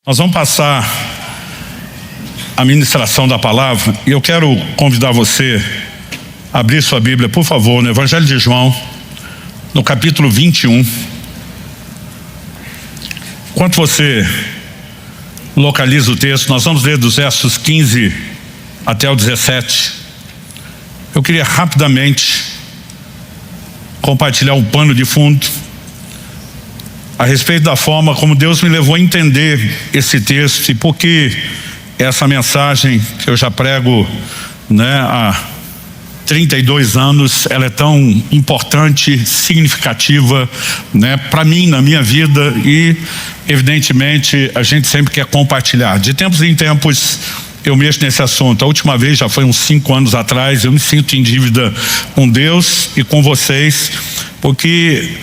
Nós vamos passar a ministração da palavra e eu quero convidar você a abrir sua Bíblia, por favor, no Evangelho de João, no capítulo 21. Enquanto você localiza o texto, nós vamos ler dos versos 15 até o 17. Eu queria rapidamente compartilhar um pano de fundo a respeito da forma como Deus me levou a entender esse texto e por que essa mensagem que eu já prego, há 32 anos, ela é tão importante, significativa, para mim, na minha vida, e evidentemente a gente sempre quer compartilhar. De tempos em tempos eu mexo nesse assunto. A última vez já foi uns 5 anos atrás. Eu me sinto em dívida com Deus e com vocês, porque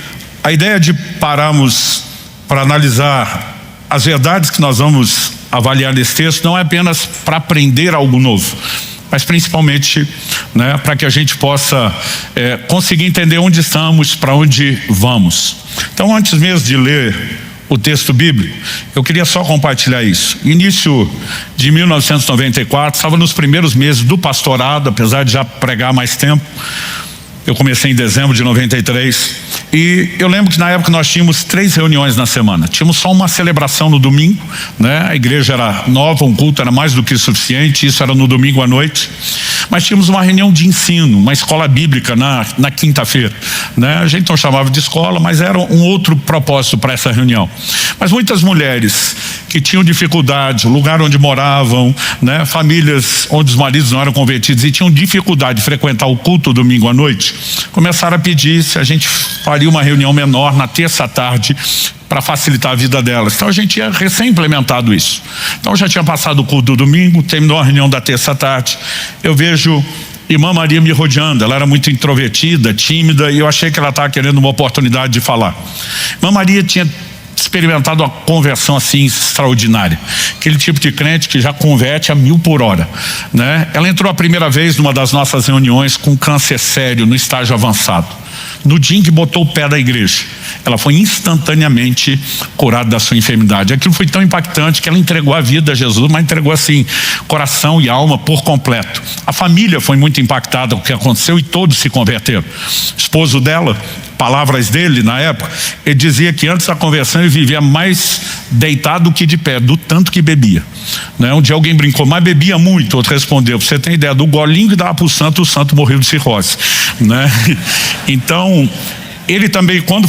a ideia de pararmos para analisar as verdades que nós vamos avaliar nesse texto não é apenas para aprender algo novo, mas principalmente para que a gente possa conseguir entender onde estamos, para onde vamos. Então, antes mesmo de ler o texto bíblico, eu queria só compartilhar isso. Início de 1994, estava nos primeiros meses do pastorado, apesar de já pregar mais tempo. Eu comecei em dezembro de 93 e eu lembro que na época nós tínhamos 3 reuniões na semana. Tínhamos só uma celebração no domingo, a igreja era nova, um culto era mais do que suficiente, isso era no domingo à noite. Mas tínhamos uma reunião de ensino, uma escola bíblica na quinta-feira. A gente não chamava de escola, mas era um outro propósito para essa reunião. Mas muitas mulheres que tinham dificuldade, o lugar onde moravam, famílias onde os maridos não eram convertidos e tinham dificuldade de frequentar o culto domingo à noite, começaram a pedir se a gente faria uma reunião menor na terça à tarde para facilitar a vida delas. Então a gente tinha recém-implementado isso. Então já tinha passado o culto do domingo, terminou a reunião da terça à tarde. Eu vejo irmã Maria me rodeando. Ela era muito introvertida, tímida, e eu achei que ela estava querendo uma oportunidade de falar. Irmã Maria tinha experimentado uma conversão assim extraordinária, aquele tipo de crente que já converte a 1000 por hora, Ela entrou a primeira vez numa das nossas reuniões com câncer sério, no estágio avançado. No dia em que botou o pé da igreja, ela foi instantaneamente curada da sua enfermidade. Aquilo foi tão impactante que ela entregou a vida a Jesus, mas entregou assim, coração e alma por completo. A família foi muito impactada com o que aconteceu e todos se converteram. O esposo dela, palavras dele na época, ele dizia que antes da conversão ele vivia mais deitado do que de pé, do tanto que bebia. Um dia alguém brincou, mas bebia muito. Outro respondeu, você tem ideia, do golinho que dava para o santo morreu de cirrose. Então, ele também, quando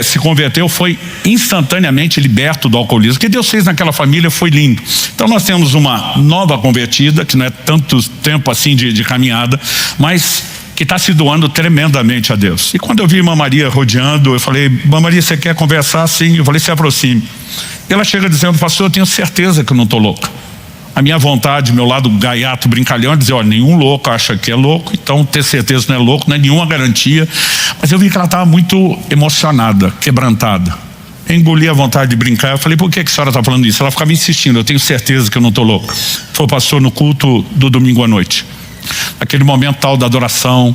se converteu, foi instantaneamente liberto do alcoolismo. O que Deus fez naquela família foi lindo. Então nós temos uma nova convertida, que não é tanto tempo assim de caminhada, mas que está se doando tremendamente a Deus. E quando eu vi a irmã Maria rodeando, eu falei, irmã Maria, você quer conversar? Sim. Eu falei, se aproxime. Ela chega dizendo, pastor, eu tenho certeza que eu não estou louca. A minha vontade, meu lado gaiato, brincalhão, é dizer, olha, nenhum louco acha que é louco, então ter certeza que não é louco, não é nenhuma garantia. Mas eu vi que ela estava muito emocionada, quebrantada. Eu engoli a vontade de brincar. Eu falei, por que a senhora está falando isso? Ela ficava insistindo, eu tenho certeza que eu não estou louca. Foi o pastor no culto do domingo à noite. Aquele momento tal da adoração,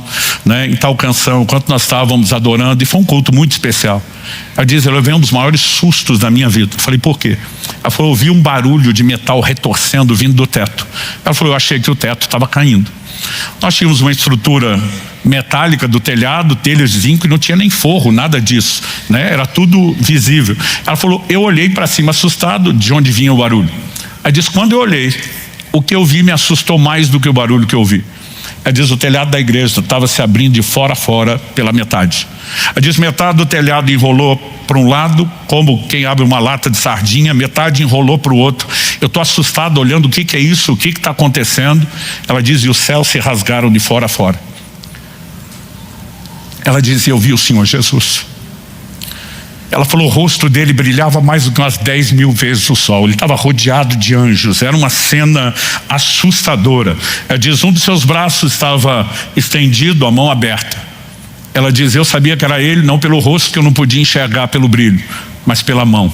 em tal canção, enquanto nós estávamos adorando, e foi um culto muito especial. Ela diz, eu levei um dos maiores sustos da minha vida. Eu falei, por quê? Ela falou, eu ouvi um barulho de metal retorcendo vindo do teto. Ela falou, eu achei que o teto estava caindo. Nós tínhamos uma estrutura metálica do telhado, telhas de zinco, e não tinha nem forro, nada disso, Era tudo visível. Ela falou, eu olhei para cima assustado de onde vinha o barulho. Ela disse, quando eu olhei, o que eu vi me assustou mais do que o barulho que eu vi. Ela diz, o telhado da igreja estava se abrindo de fora a fora pela metade. Ela diz, metade do telhado enrolou para um lado, como quem abre uma lata de sardinha, metade enrolou para o outro. Eu estou assustado olhando o que é isso, o que está acontecendo. Ela diz, e os céus se rasgaram de fora a fora. Ela diz, eu vi o Senhor Jesus. Ela falou, o rosto dele brilhava mais do que umas 10.000 vezes o sol. Ele estava rodeado de anjos, era uma cena assustadora. Ela diz, um dos seus braços estava estendido, a mão aberta. Ela diz, eu sabia que era ele, não pelo rosto, que eu não podia enxergar pelo brilho, mas pela mão.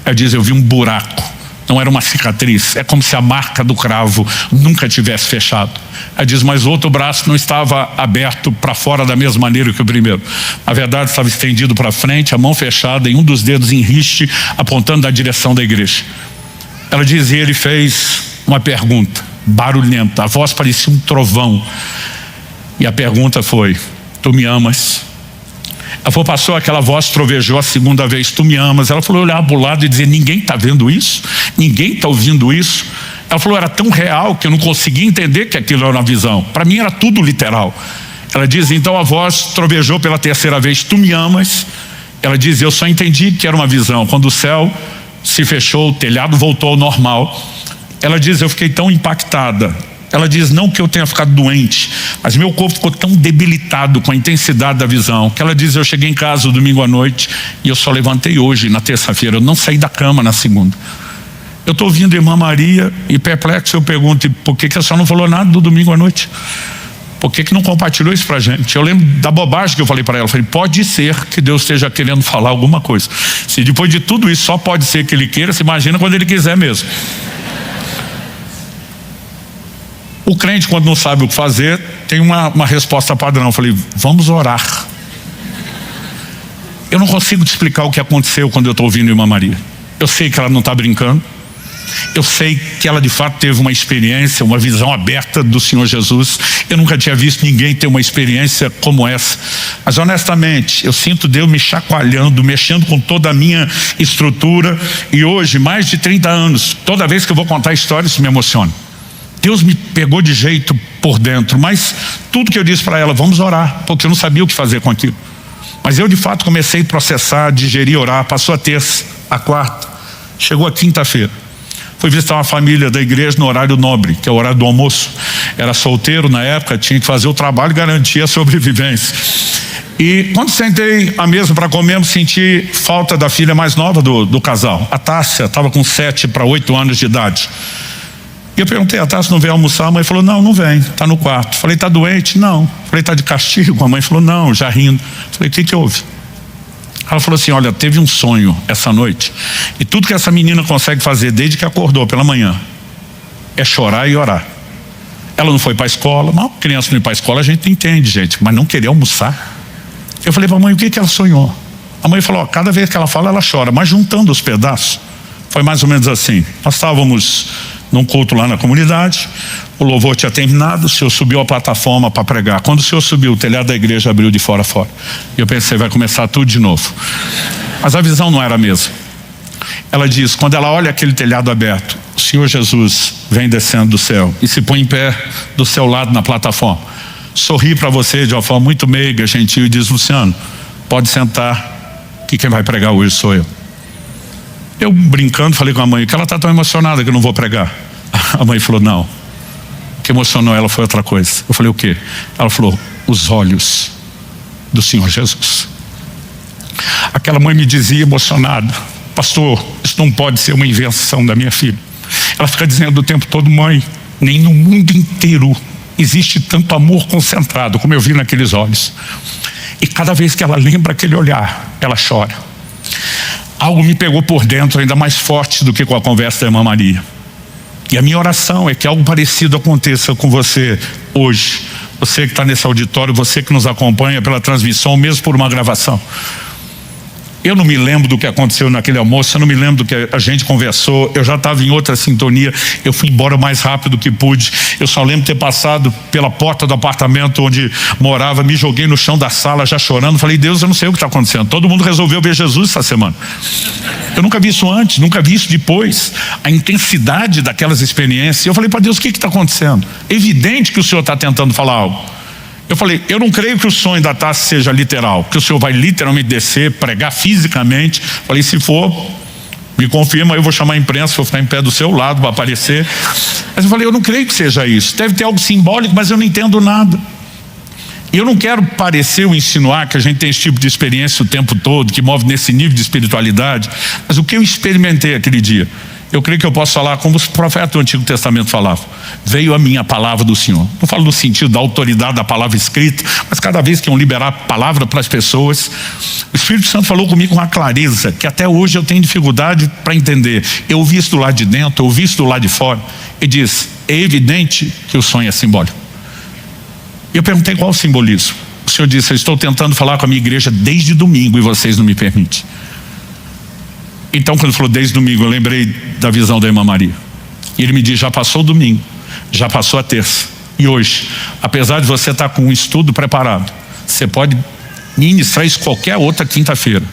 Ela diz, eu vi um buraco não era uma cicatriz, é como se a marca do cravo nunca tivesse fechado. Aí diz, mas o outro braço não estava aberto para fora da mesma maneira que o primeiro. Na verdade, estava estendido para frente, a mão fechada e um dos dedos em riste, apontando na direção da igreja. Ela diz, e ele fez uma pergunta barulhenta, a voz parecia um trovão. E a pergunta foi, tu me amas? Ela falou, pastor, aquela voz trovejou a segunda vez, tu me amas? Ela falou, olhar para o lado e dizer, ninguém está vendo isso? Ninguém está ouvindo isso? Ela falou, era tão real que eu não conseguia entender que aquilo era uma visão. Para mim era tudo literal. Ela diz, então a voz trovejou pela terceira vez, tu me amas? Ela diz, eu só entendi que era uma visão. Quando o céu se fechou, o telhado voltou ao normal. Ela diz, eu fiquei tão impactada. Ela diz, não que eu tenha ficado doente, mas meu corpo ficou tão debilitado com a intensidade da visão, que ela diz, eu cheguei em casa no domingo à noite e eu só levantei hoje, na terça-feira, eu não saí da cama na segunda. Eu estou ouvindo a irmã Maria e perplexo eu pergunto, por que a senhora não falou nada do domingo à noite? Por que não compartilhou isso pra gente? Eu lembro da bobagem que eu falei para ela, eu falei, pode ser que Deus esteja querendo falar alguma coisa. Se depois de tudo isso só pode ser que Ele queira, se imagina quando Ele quiser mesmo. O crente, quando não sabe o que fazer, tem uma resposta padrão. Eu falei, vamos orar. Eu não consigo te explicar o que aconteceu quando eu estou ouvindo a irmã Maria. Eu sei que ela não está brincando. Eu sei que ela de fato teve uma experiência, uma visão aberta do Senhor Jesus. Eu nunca tinha visto ninguém ter uma experiência como essa. Mas honestamente, eu sinto Deus me chacoalhando, mexendo com toda a minha estrutura. E hoje, mais de 30 anos, toda vez que eu vou contar a história, isso me emociona. Deus me pegou de jeito por dentro, mas tudo que eu disse para ela, vamos orar, porque eu não sabia o que fazer com aquilo. Mas eu de fato comecei a processar, digerir, orar. Passou a terça, a quarta, chegou a quinta-feira. Fui visitar uma família da igreja no horário nobre, que é o horário do almoço. Era solteiro na época, tinha que fazer o trabalho e garantir a sobrevivência. E quando sentei à mesa para comer, senti falta da filha mais nova do casal. A Tássia estava com 7 para 8 anos de idade. E eu perguntei, a Tássia não veio almoçar? A mãe falou, não vem, está no quarto. Falei, está doente? Não. Falei, está de castigo? A mãe falou, não, já rindo. Falei, o que houve? Ela falou assim, olha, teve um sonho essa noite, e tudo que essa menina consegue fazer desde que acordou pela manhã é chorar e orar. Ela não foi para a escola, mas criança não ir para a escola a gente entende, gente, mas não querer almoçar. Eu falei para a mãe, o que ela sonhou? A mãe falou, cada vez que ela fala, ela chora, mas juntando os pedaços, foi mais ou menos assim. Nós estávamos num culto lá na comunidade, o louvor tinha terminado, o senhor subiu a plataforma para pregar. Quando o senhor subiu, o telhado da igreja abriu de fora a fora. E eu pensei, vai começar tudo de novo. Mas a visão não era a mesma. Ela diz, quando ela olha aquele telhado aberto, o Senhor Jesus vem descendo do céu e se põe em pé do seu lado na plataforma. Sorri para você de uma forma muito meiga, gentil, e diz, Luciano, pode sentar, que quem vai pregar hoje sou eu. Eu brincando falei com a mãe, que ela está tão emocionada que eu não vou pregar. A mãe falou, não, o que emocionou ela foi outra coisa. Eu falei, o quê? Ela falou, os olhos do Senhor Jesus. Aquela mãe me dizia emocionada, pastor, isso não pode ser uma invenção da minha filha. Ela fica dizendo o tempo todo, mãe, nem no mundo inteiro existe tanto amor concentrado como eu vi naqueles olhos. E cada vez que ela lembra aquele olhar, ela chora. Algo me pegou por dentro ainda mais forte do que com a conversa da irmã Maria. E a minha oração é que algo parecido aconteça com você hoje. Você que está nesse auditório, você que nos acompanha pela transmissão, ou mesmo por uma gravação. Eu não me lembro do que aconteceu naquele almoço, eu não me lembro do que a gente conversou, eu já estava em outra sintonia, eu fui embora o mais rápido que pude. Eu só lembro ter passado pela porta do apartamento onde morava, me joguei no chão da sala já chorando, falei, Deus, eu não sei o que está acontecendo, todo mundo resolveu ver Jesus essa semana. Eu nunca vi isso antes, nunca vi isso depois, a intensidade daquelas experiências. Eu falei para Deus, o que está acontecendo? É evidente que o Senhor está tentando falar algo. Eu falei, eu não creio que o sonho da Tássia seja literal, que o Senhor vai literalmente descer, pregar fisicamente. Falei, se for, me confirma, eu vou chamar a imprensa, vou ficar em pé do seu lado, vai aparecer. Mas eu falei, eu não creio que seja isso. Deve ter algo simbólico, mas eu não entendo nada. E eu não quero parecer ou insinuar que a gente tem esse tipo de experiência o tempo todo, que move nesse nível de espiritualidade. Mas o que eu experimentei aquele dia? Eu creio que eu posso falar como os profetas do Antigo Testamento falavam. Veio a minha palavra do Senhor. Não falo no sentido da autoridade da palavra escrita, mas cada vez que iam liberar a palavra para as pessoas, o Espírito Santo falou comigo com uma clareza que até hoje eu tenho dificuldade para entender. Eu ouvi isso do lado de dentro, eu ouvi isso do lado de fora. E diz, é evidente que o sonho é simbólico. Eu perguntei qual o simbolismo. O Senhor disse, eu estou tentando falar com a minha igreja desde domingo e vocês não me permitem. Então, quando ele falou desde domingo, eu lembrei da visão da irmã Maria. E ele me diz, já passou o domingo, já passou a terça. E hoje, apesar de você estar com um estudo preparado, você pode ministrar isso qualquer outra quinta-feira.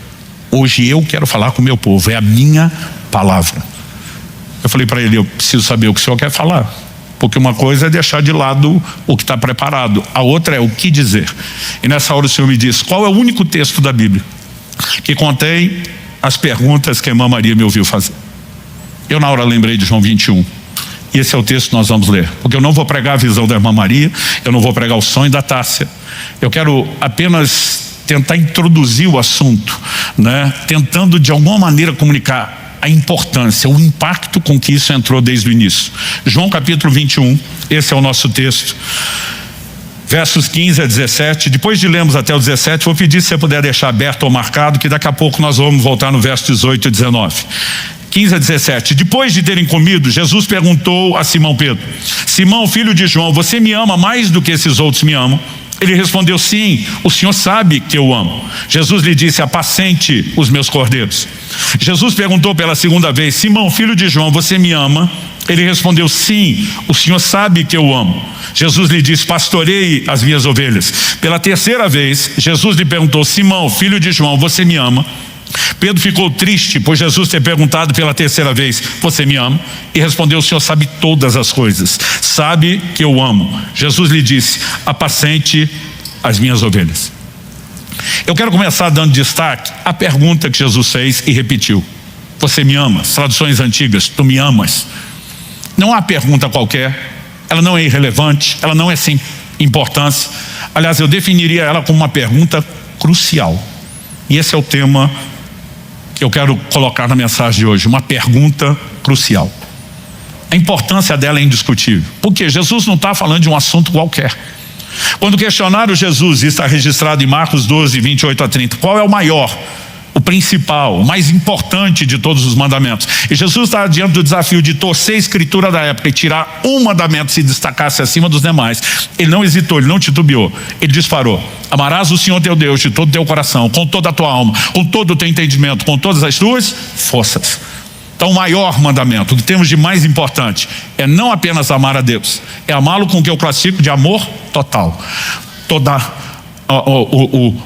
Hoje eu quero falar com o meu povo, é a minha palavra. Eu falei para ele, eu preciso saber o que o senhor quer falar. Porque uma coisa é deixar de lado o que está preparado, a outra é o que dizer. E nessa hora o Senhor me disse, qual é o único texto da Bíblia que contém as perguntas que a irmã Maria me ouviu fazer? Eu na hora lembrei de João 21. E esse é o texto que nós vamos ler. Porque eu não vou pregar a visão da irmã Maria, eu não vou pregar o sonho da Tássia. Eu quero apenas tentar introduzir o assunto, né? Tentando de alguma maneira comunicar a importância, o impacto com que isso entrou desde o início. João capítulo 21, esse é o nosso texto. Versos 15 a 17, depois de lermos até o 17, vou pedir se você puder deixar aberto ou marcado, que daqui a pouco nós vamos voltar no verso 18 e 19. 15 a 17, depois de terem comido, Jesus perguntou a Simão Pedro, Simão, filho de João, você me ama mais do que esses outros me amam? Ele respondeu, sim, o Senhor sabe que eu amo. Jesus lhe disse, apacente os meus cordeiros. Jesus perguntou pela segunda vez, Simão, filho de João, você me ama? Ele respondeu, sim, o Senhor sabe que eu amo. Jesus lhe disse, pastoreie as minhas ovelhas. Pela terceira vez, Jesus lhe perguntou, Simão, filho de João, você me ama? Pedro ficou triste por Jesus ter perguntado pela terceira vez, você me ama? E respondeu, o Senhor sabe todas as coisas, sabe que eu amo. Jesus lhe disse, apacente as minhas ovelhas. Eu quero começar dando destaque à pergunta que Jesus fez e repetiu, você me ama? As traduções antigas, tu me amas? Não há pergunta qualquer, ela não é irrelevante, ela não é sem importância. Aliás, eu definiria ela como uma pergunta crucial. E esse é o tema que eu quero colocar na mensagem de hoje, uma pergunta crucial. A importância dela é indiscutível, porque Jesus não está falando de um assunto qualquer. Quando questionaram Jesus, isso está registrado em Marcos 12, 28 a 30, qual é o maior, o principal, o mais importante de todos os mandamentos? E Jesus está diante do desafio de torcer a escritura da época e tirar um mandamento que se destacasse acima dos demais. Ele não hesitou, ele não titubeou, ele disparou. Amarás o Senhor teu Deus de todo o teu coração, com toda a tua alma, com todo o teu entendimento, com todas as tuas forças. Então o maior mandamento, o que temos de mais importante, é não apenas amar a Deus, é amá-lo com o que eu classifico de amor total.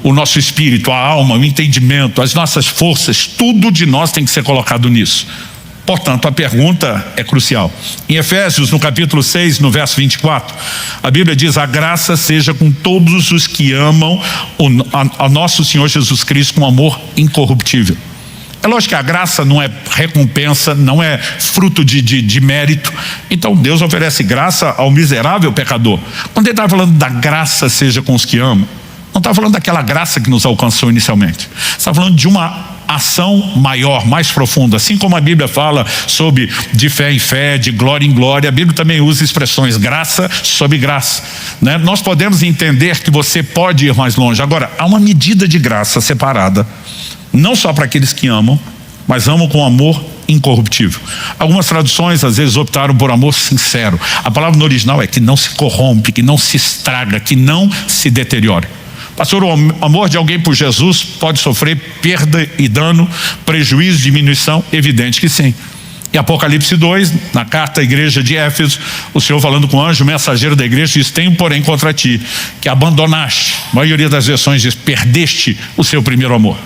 O nosso espírito, a alma, o entendimento, as nossas forças, tudo de nós tem que ser colocado nisso. Portanto, a pergunta é crucial. Em Efésios, no capítulo 6, no verso 24, a Bíblia diz, a graça seja com todos os que amam a nosso Senhor Jesus Cristo com amor incorruptível. É lógico que a graça não é recompensa, não é fruto de mérito. Então Deus oferece graça ao miserável pecador. Quando ele está falando da graça seja com os que amam, não está falando daquela graça que nos alcançou inicialmente. Está falando de uma ação maior, mais profunda. Assim como a Bíblia fala sobre de fé em fé, de glória em glória, a Bíblia também usa expressões graça sobre graça, né? Nós podemos entender que você pode ir mais longe. Agora, há uma medida de graça separada, não só para aqueles que amam, mas amam com amor incorruptível. Algumas traduções às vezes optaram por amor sincero. A palavra no original é que não se corrompe, que não se estraga, que não se deteriora. Pastor, o amor de alguém por Jesus pode sofrer perda e dano, prejuízo, diminuição? Evidente que sim. Em Apocalipse 2, na carta à igreja de Éfeso, o Senhor falando com o anjo mensageiro da igreja diz, tenho porém contra ti, que abandonaste, a maioria das versões diz, perdeste o seu primeiro amor.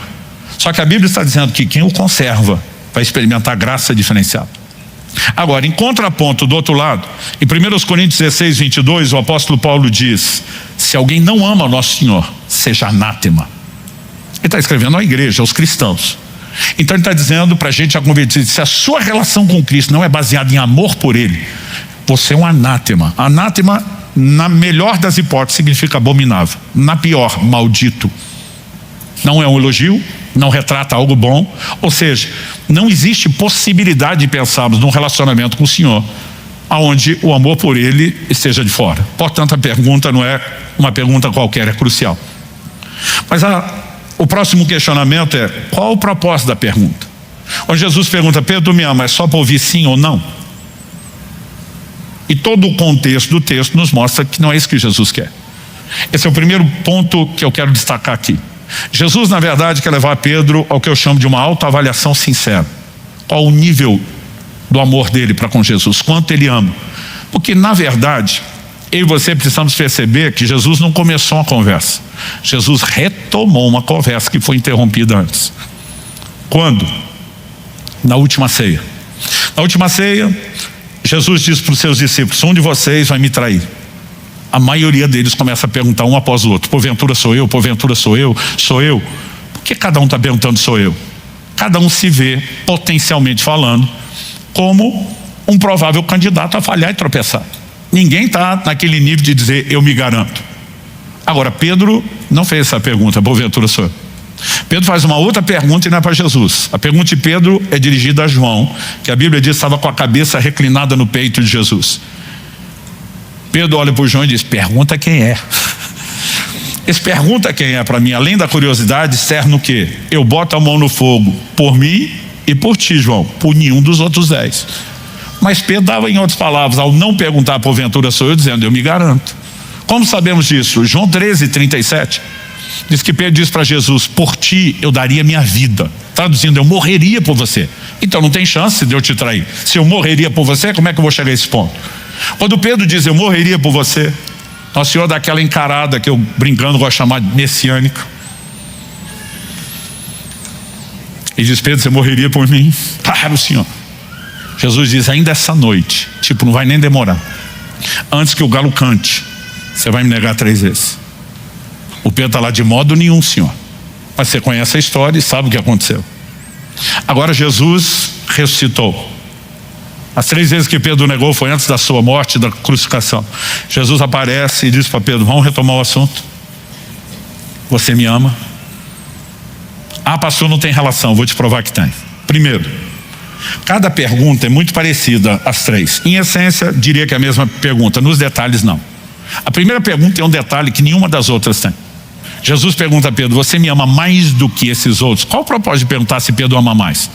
Só que a Bíblia está dizendo que quem o conserva vai experimentar graça diferenciada. Agora, em contraponto, do outro lado, em 1 Coríntios 16, 22, o apóstolo Paulo diz, se alguém não ama o nosso Senhor, seja anátema. Ele está escrevendo à igreja, aos cristãos. Então ele está dizendo para a gente, a convertido, se a sua relação com Cristo não é baseada em amor por Ele, você é um anátema. Anátema, na melhor das hipóteses, significa abominável. Na pior, maldito. Não é um elogio, não retrata algo bom. Ou seja, não existe possibilidade de pensarmos num relacionamento com o Senhor onde o amor por Ele esteja de fora. Portanto, a pergunta não é uma pergunta qualquer, é crucial. Mas o próximo questionamento é: qual o propósito da pergunta? Onde Jesus pergunta: Pedro, me ama, é só para ouvir sim ou não? E todo o contexto do texto nos mostra que não é isso que Jesus quer. Esse é o primeiro ponto que eu quero destacar aqui. Jesus, na verdade, quer levar Pedro ao que eu chamo de uma autoavaliação sincera. Qual o nível do amor dele para com Jesus? Quanto ele ama? Porque, na verdade, eu e você precisamos perceber que Jesus não começou uma conversa. Jesus retomou uma conversa que foi interrompida antes. Quando? Na última ceia. Na última ceia, Jesus disse para os seus discípulos: um de vocês vai me trair. A maioria deles começa a perguntar um após o outro: porventura sou eu, porventura sou eu, sou eu. Por que cada um está perguntando sou eu? Cada um se vê, potencialmente falando, como um provável candidato a falhar e tropeçar. Ninguém está naquele nível de dizer eu me garanto. Agora, Pedro não fez essa pergunta: porventura sou eu. Pedro faz uma outra pergunta e não é para Jesus. A pergunta de Pedro é dirigida a João, que a Bíblia diz estava com a cabeça reclinada no peito de Jesus. Pedro olha para o João e diz: pergunta quem é. Esse pergunta quem é, para mim, além da curiosidade, serve no quê? Eu boto a mão no fogo por mim e por ti, João, por nenhum dos outros 10. Mas Pedro dava, em outras palavras, ao não perguntar porventura sou eu, dizendo eu me garanto. Como sabemos disso? João 13:37 diz que Pedro diz para Jesus: por ti eu daria minha vida. Traduzindo, eu morreria por você. Então não tem chance de eu te trair. Se eu morreria por você, como é que eu vou chegar a esse ponto? Quando Pedro diz eu morreria por você, Nosso Senhor dá aquela encarada que eu, brincando, gosto de chamar de messiânica. E diz: Pedro, você morreria por mim? Claro, Senhor. Jesus diz: ainda essa noite, tipo, não vai nem demorar, antes que o galo cante, você vai me negar 3 vezes. O Pedro está lá: de modo nenhum, Senhor. Mas você conhece a história e sabe o que aconteceu. Agora Jesus ressuscitou. As 3 vezes que Pedro negou foi antes da sua morte, da crucificação. Jesus aparece e diz para Pedro: vamos retomar o assunto. Você me ama? Ah, pastor, não tem relação. Vou te provar que tem. Primeiro, cada pergunta é muito parecida às 3. Em essência, diria que é a mesma pergunta. Nos detalhes, não. A primeira pergunta é um detalhe que nenhuma das outras tem. Jesus pergunta a Pedro: você me ama mais do que esses outros? Qual o propósito de perguntar se Pedro ama mais?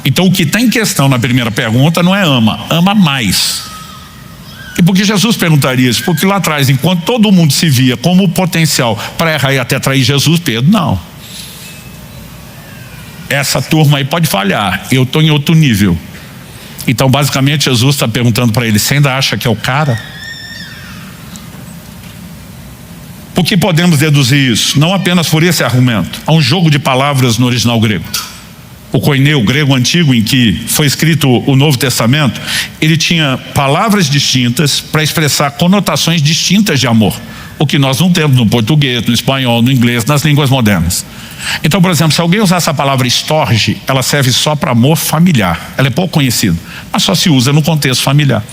Então o que está em questão na primeira pergunta não é ama mais. E por que Jesus perguntaria isso? Porque lá atrás, enquanto todo mundo se via como potencial para errar e até trair Jesus, Pedro não. Essa turma aí pode falhar, eu estou em outro nível. Então basicamente Jesus está perguntando para ele: você ainda acha que é o cara? Por que podemos deduzir isso? Não apenas por esse argumento. Há um jogo de palavras no original grego. O koineu, grego antigo, em que foi escrito o Novo Testamento, ele tinha palavras distintas para expressar conotações distintas de amor. O que nós não temos no português, no espanhol, no inglês, nas línguas modernas. Então, por exemplo, se alguém usar essa palavra estorge, ela serve só para amor familiar. Ela é pouco conhecida, mas só se usa no contexto familiar.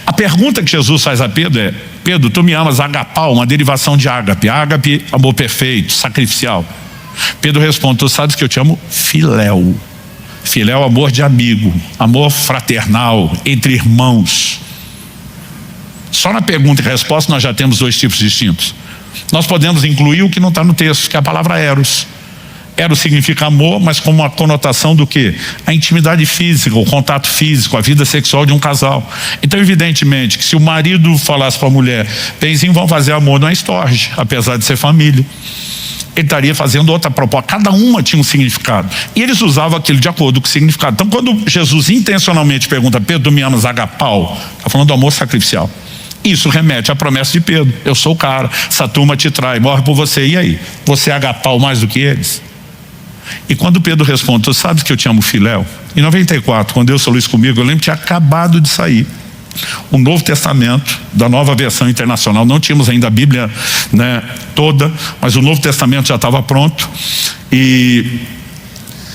A pergunta que Jesus faz a Pedro é: Pedro, tu me amas? Agapau, uma derivação de ágape. Ágape, amor perfeito, sacrificial. Pedro responde: tu sabes que eu te amo? Filéu. Filéu, amor de amigo, amor fraternal, entre irmãos. Só na pergunta e resposta nós já temos 2 tipos distintos. Nós podemos incluir o que não está no texto, que é a palavra eros. Eros significa amor, mas com uma conotação do quê? A intimidade física, o contato físico, a vida sexual de um casal. Então, evidentemente, que se o marido falasse para a mulher: benzinho, vão fazer amor, não é estorge, apesar de ser família. Ele estaria fazendo outra proposta. Cada uma tinha um significado. E eles usavam aquilo de acordo com o significado. Então, quando Jesus intencionalmente pergunta: Pedro, me amas? Agapau, está falando do amor sacrificial. Isso remete à promessa de Pedro: eu sou o cara, essa turma te trai, morre por você, e aí? Você é agapau mais do que eles? E quando Pedro responde: tu sabes que eu te amo, Filéu? Em 94, quando Deus falou isso comigo, eu lembro que tinha acabado de sair o Novo Testamento, da Nova Versão Internacional. Não tínhamos ainda a Bíblia, né, toda, mas o Novo Testamento já estava pronto. E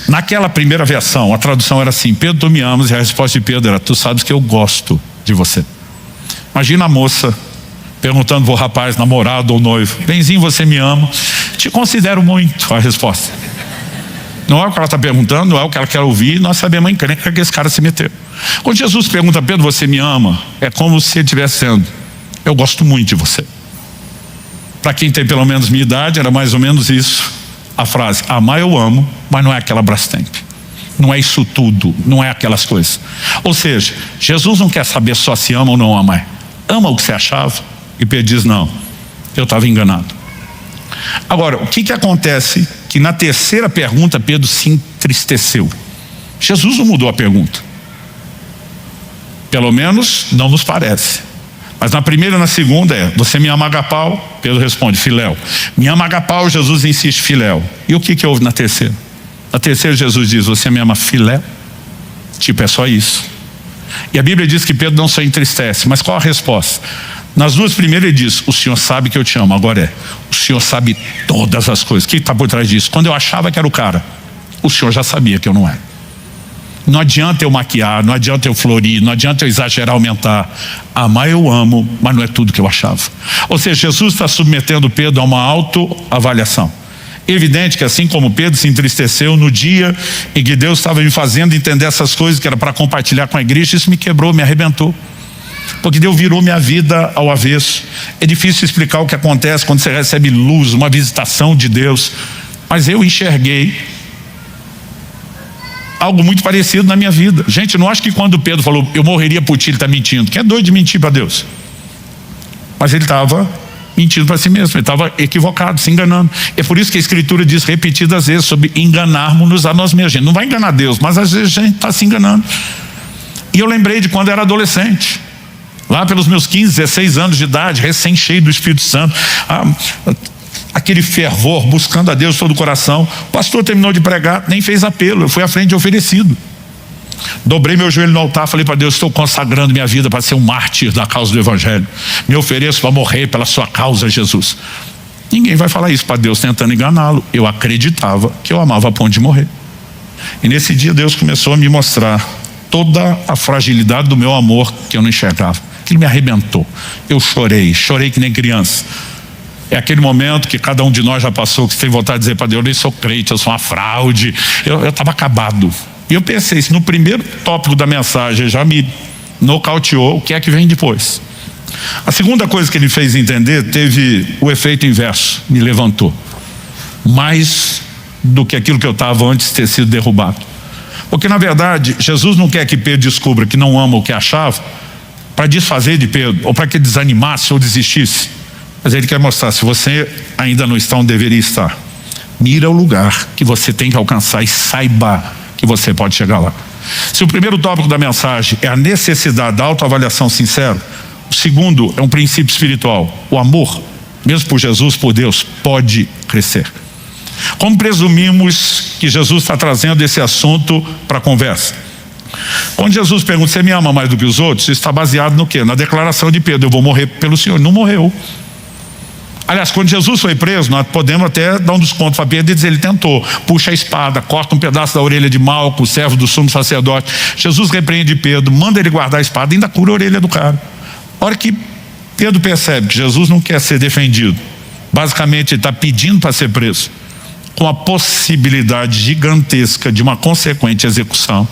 naquela primeira versão, a tradução era assim: Pedro, tu me amas? E a resposta de Pedro era: tu sabes que eu gosto de você. Imagina a moça perguntando pro rapaz, namorado ou noivo: benzinho, você me ama? Te considero muito. A resposta não é o que ela está perguntando, não é o que ela quer ouvir. Nós sabemos a encrenca que esse cara se meteu. Quando Jesus pergunta: Pedro, você me ama? É como se ele estivesse dizendo: eu gosto muito de você. Para quem tem pelo menos minha idade, era mais ou menos isso a frase: amar eu amo, mas não é aquela Brastemp, não é isso tudo, não é aquelas coisas. Ou seja, Jesus não quer saber só se ama ou não ama. Ama o que você achava? E Pedro diz: não, eu estava enganado. Agora, o que acontece? Que na terceira pergunta Pedro se entristeceu. Jesus não mudou a pergunta, pelo menos não nos parece. Mas na primeira e na segunda é: você me ama agapau? Pedro responde: filéu. Me ama agapau? Jesus insiste: filéu. E o que houve na terceira? Na terceira Jesus diz: você me ama filéu? Tipo, é só isso. E a Bíblia diz que Pedro não só entristece, mas qual a resposta? Nas duas primeiras ele diz: o Senhor sabe que eu te amo. Agora o Senhor sabe todas as coisas. O que está por trás disso? Quando eu achava que era o cara, o Senhor já sabia que eu não era. Não adianta eu maquiar, não adianta eu florir, não adianta eu exagerar, aumentar. Amar eu amo, mas não é tudo que eu achava. Ou seja, Jesus está submetendo Pedro a uma autoavaliação. Evidente que assim como Pedro se entristeceu no dia em que Deus estava me fazendo entender essas coisas que era para compartilhar com a igreja, isso me quebrou, me arrebentou. Porque Deus virou minha vida ao avesso. É difícil explicar o que acontece quando você recebe luz, uma visitação de Deus. Mas eu enxerguei algo muito parecido na minha vida. Gente, não acho que quando Pedro falou: eu morreria por ti, ele está mentindo. Quem é doido de mentir para Deus? Mas ele estava mentindo para si mesmo, ele estava equivocado, se enganando. É por isso que a Escritura diz repetidas vezes sobre enganarmos-nos a nós mesmos. A gente não vai enganar Deus, mas às vezes a gente está se enganando. E eu lembrei de quando eu era adolescente, lá pelos meus 15, 16 anos de idade, recém cheio do Espírito Santo, aquele fervor, buscando a Deus todo o coração. O pastor terminou de pregar, nem fez apelo, eu fui à frente oferecido. Dobrei meu joelho no altar, falei para Deus: estou consagrando minha vida para ser um mártir da causa do Evangelho. Me ofereço para morrer pela sua causa, Jesus. Ninguém vai falar isso para Deus tentando enganá-lo. Eu acreditava que eu amava a ponto de morrer. E nesse dia Deus começou a me mostrar toda a fragilidade do meu amor que eu não enxergava. Aquilo me arrebentou. Eu chorei que nem criança. É aquele momento que cada um de nós já passou, que você tem vontade de dizer para Deus: eu nem sou crente, eu sou uma fraude. Eu estava acabado. E eu pensei: se no primeiro tópico da mensagem já me nocauteou, o que é que vem depois? A segunda coisa que ele fez entender teve o efeito inverso, me levantou. Mais do que aquilo que eu estava antes de ter sido derrubado. Porque na verdade, Jesus não quer que Pedro descubra que não ama o que achava para desfazer de Pedro, ou para que ele desanimasse ou desistisse. Mas ele quer mostrar: se você ainda não está onde deveria estar, mira o lugar que você tem que alcançar e saiba que você pode chegar lá. Se o primeiro tópico da mensagem é a necessidade da autoavaliação sincera, o segundo é um princípio espiritual: o amor, mesmo por Jesus, por Deus, pode crescer. Como presumimos que Jesus está trazendo esse assunto para a conversa? Quando Jesus pergunta: você me ama mais do que os outros? Isso está baseado no quê? Na declaração de Pedro: eu vou morrer pelo Senhor. Ele não morreu. Aliás, quando Jesus foi preso, nós podemos até dar um desconto para Pedro e dizer: ele tentou, puxa a espada, corta um pedaço da orelha de Malco, servo do sumo sacerdote. Jesus repreende Pedro, manda ele guardar a espada, ainda cura a orelha do cara. A hora que Pedro percebe que Jesus não quer ser defendido, basicamente ele está pedindo para ser preso, com a possibilidade gigantesca de uma consequente execução,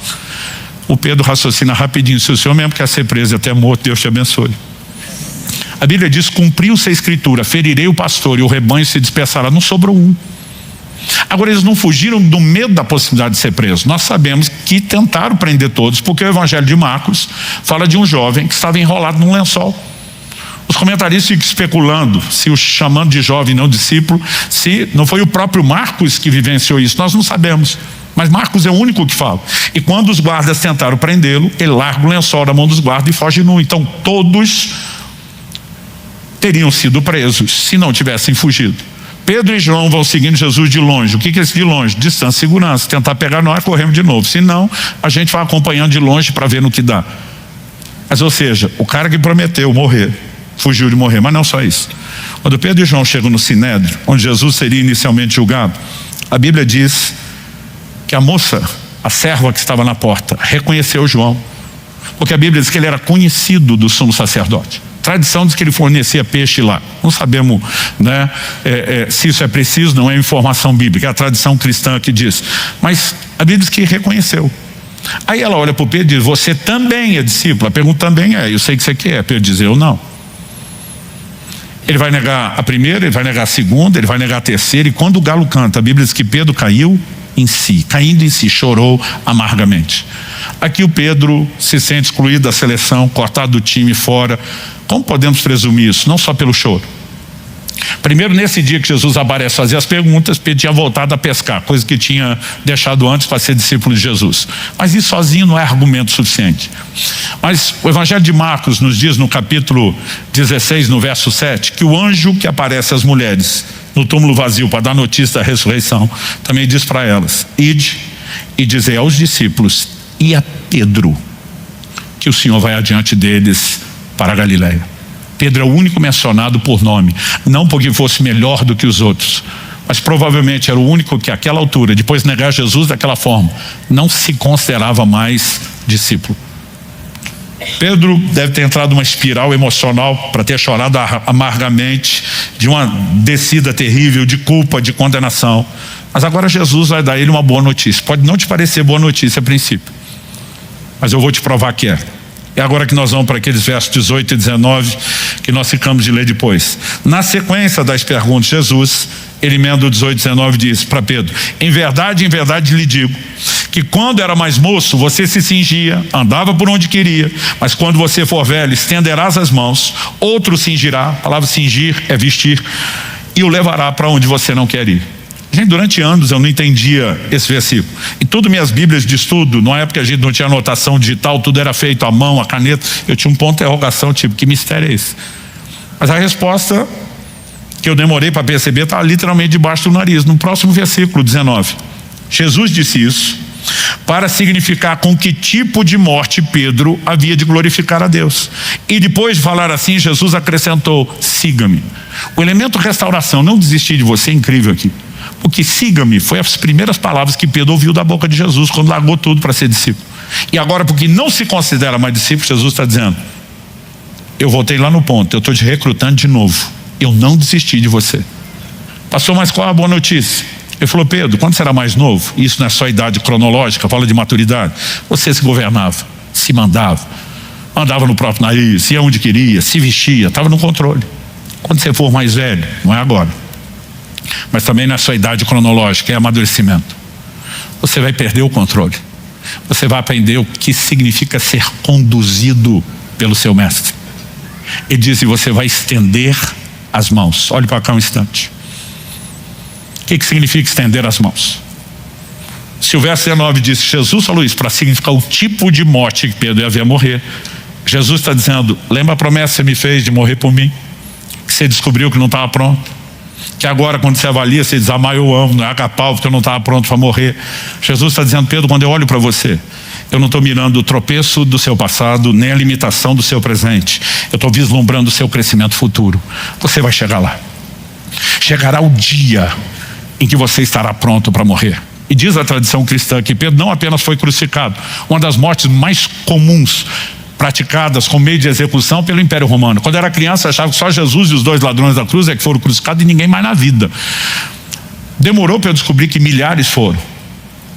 o Pedro raciocina rapidinho: se o Senhor mesmo quer ser preso e até morto, Deus te abençoe. A Bíblia diz: cumpriu-se a Escritura, ferirei o pastor e o rebanho se dispersará. Não sobrou um. Agora, eles não fugiram do medo da possibilidade de ser preso. Nós sabemos que tentaram prender todos, porque o Evangelho de Marcos fala de um jovem que estava enrolado num lençol. Os comentaristas ficam especulando se o chamando de jovem não discípulo, se não foi o próprio Marcos que vivenciou isso. Nós não sabemos, mas Marcos é o único que fala. E quando os guardas tentaram prendê-lo, ele larga o lençol da mão dos guardas e foge nu. Então todos teriam sido presos se não tivessem fugido. Pedro e João vão seguindo Jesus de longe. O que é esse de longe? Distância, segurança. Tentar pegar nós, corremos de novo. Se não, a gente vai acompanhando de longe para ver no que dá. Mas, ou seja, o cara que prometeu morrer, fugiu de morrer. Mas não só isso. Quando Pedro e João chegam no Sinédrio, onde Jesus seria inicialmente julgado, a Bíblia diz que a moça, a serva que estava na porta, reconheceu João. Porque a Bíblia diz que ele era conhecido do sumo sacerdote. Tradição diz que ele fornecia peixe lá. Não sabemos, né, se isso é preciso, não é informação bíblica, é a tradição cristã que diz. Mas a Bíblia diz que reconheceu. Aí ela olha para o Pedro e diz: você também é discípulo? A pergunta também é: eu sei que você quer. Pedro diz: eu não. Ele vai negar a primeira, ele vai negar a segunda, ele vai negar a terceira. E quando o galo canta, a Bíblia diz que Pedro caiu em si, caindo em si, chorou amargamente. Aqui o Pedro se sente excluído da seleção, cortado do time, fora. Como podemos presumir isso? Não só pelo choro. Primeiro, nesse dia que Jesus aparece fazer as perguntas, Pedro tinha voltado a pescar, coisa que tinha deixado antes para ser discípulo de Jesus. Mas isso sozinho não é argumento suficiente. Mas o Evangelho de Marcos nos diz, no capítulo 16, no verso 7, que o anjo que aparece às mulheres no túmulo vazio para dar notícia da ressurreição, também diz para elas: ide e dizei aos discípulos e a Pedro que o Senhor vai adiante deles para a Galileia. Pedro é o único mencionado por nome, não porque fosse melhor do que os outros, mas provavelmente era o único que àquela altura, depois de negar Jesus daquela forma, não se considerava mais discípulo. Pedro deve ter entrado numa espiral emocional para ter chorado amargamente de uma descida terrível de culpa, de condenação. Mas agora Jesus vai dar a ele uma boa notícia. Pode não te parecer boa notícia a princípio, mas eu vou te provar que é. É agora que nós vamos para aqueles versos 18 e 19 que nós ficamos de ler depois. Na sequência das perguntas, Jesus, ele emenda o 18 e 19, diz para Pedro: em verdade lhe digo que quando era mais moço você se cingia, andava por onde queria, mas quando você for velho estenderás as mãos, outro cingirá, a palavra cingir é vestir, e o levará para onde você não quer ir. Gente, durante anos eu não entendia esse versículo. Em todas minhas bíblias de estudo, na época a gente não tinha anotação digital, tudo era feito à mão, a caneta, eu tinha um ponto de interrogação, tipo, que mistério é esse? Mas a resposta que eu demorei para perceber está literalmente debaixo do nariz, no próximo versículo 19. Jesus disse isso para significar com que tipo de morte Pedro havia de glorificar a Deus. E depois de falar assim, Jesus acrescentou: siga-me. O elemento restauração, não desistir de você, é incrível aqui. Porque siga-me foi as primeiras palavras que Pedro ouviu da boca de Jesus quando largou tudo para ser discípulo. E agora, porque não se considera mais discípulo, Jesus está dizendo: eu voltei lá no ponto, eu estou te recrutando de novo, eu não desisti de você. Pastor, mas qual a boa notícia? Ele falou: Pedro, quando você era mais novo, isso não é só idade cronológica, fala de maturidade, você se governava, se mandava, andava no próprio nariz, ia onde queria, se vestia, estava no controle. Quando você for mais velho, não é agora, mas também na sua idade cronológica, é amadurecimento, você vai perder o controle. Você vai aprender o que significa ser conduzido pelo seu mestre. Ele diz: e você vai estender as mãos. Olhe para cá um instante. O que significa estender as mãos? Se o verso 19 diz que Jesus falou isso para significar o tipo de morte que Pedro ia morrer, Jesus está dizendo: lembra a promessa que você me fez de morrer por mim? Que você descobriu que não estava pronto, que agora quando você avalia, você diz: amar eu amo, não é capaz porque eu não estava pronto para morrer. Jesus está dizendo: Pedro, quando eu olho para você, eu não estou mirando o tropeço do seu passado, nem a limitação do seu presente, eu estou vislumbrando o seu crescimento futuro. Você vai chegar lá. Chegará o dia em que você estará pronto para morrer. E diz a tradição cristã que Pedro não apenas foi crucificado, uma das mortes mais comuns praticadas com meio de execução pelo Império Romano. Quando era criança, achava que só Jesus e os dois ladrões da cruz é que foram crucificados e ninguém mais na vida. Demorou para eu descobrir que milhares foram.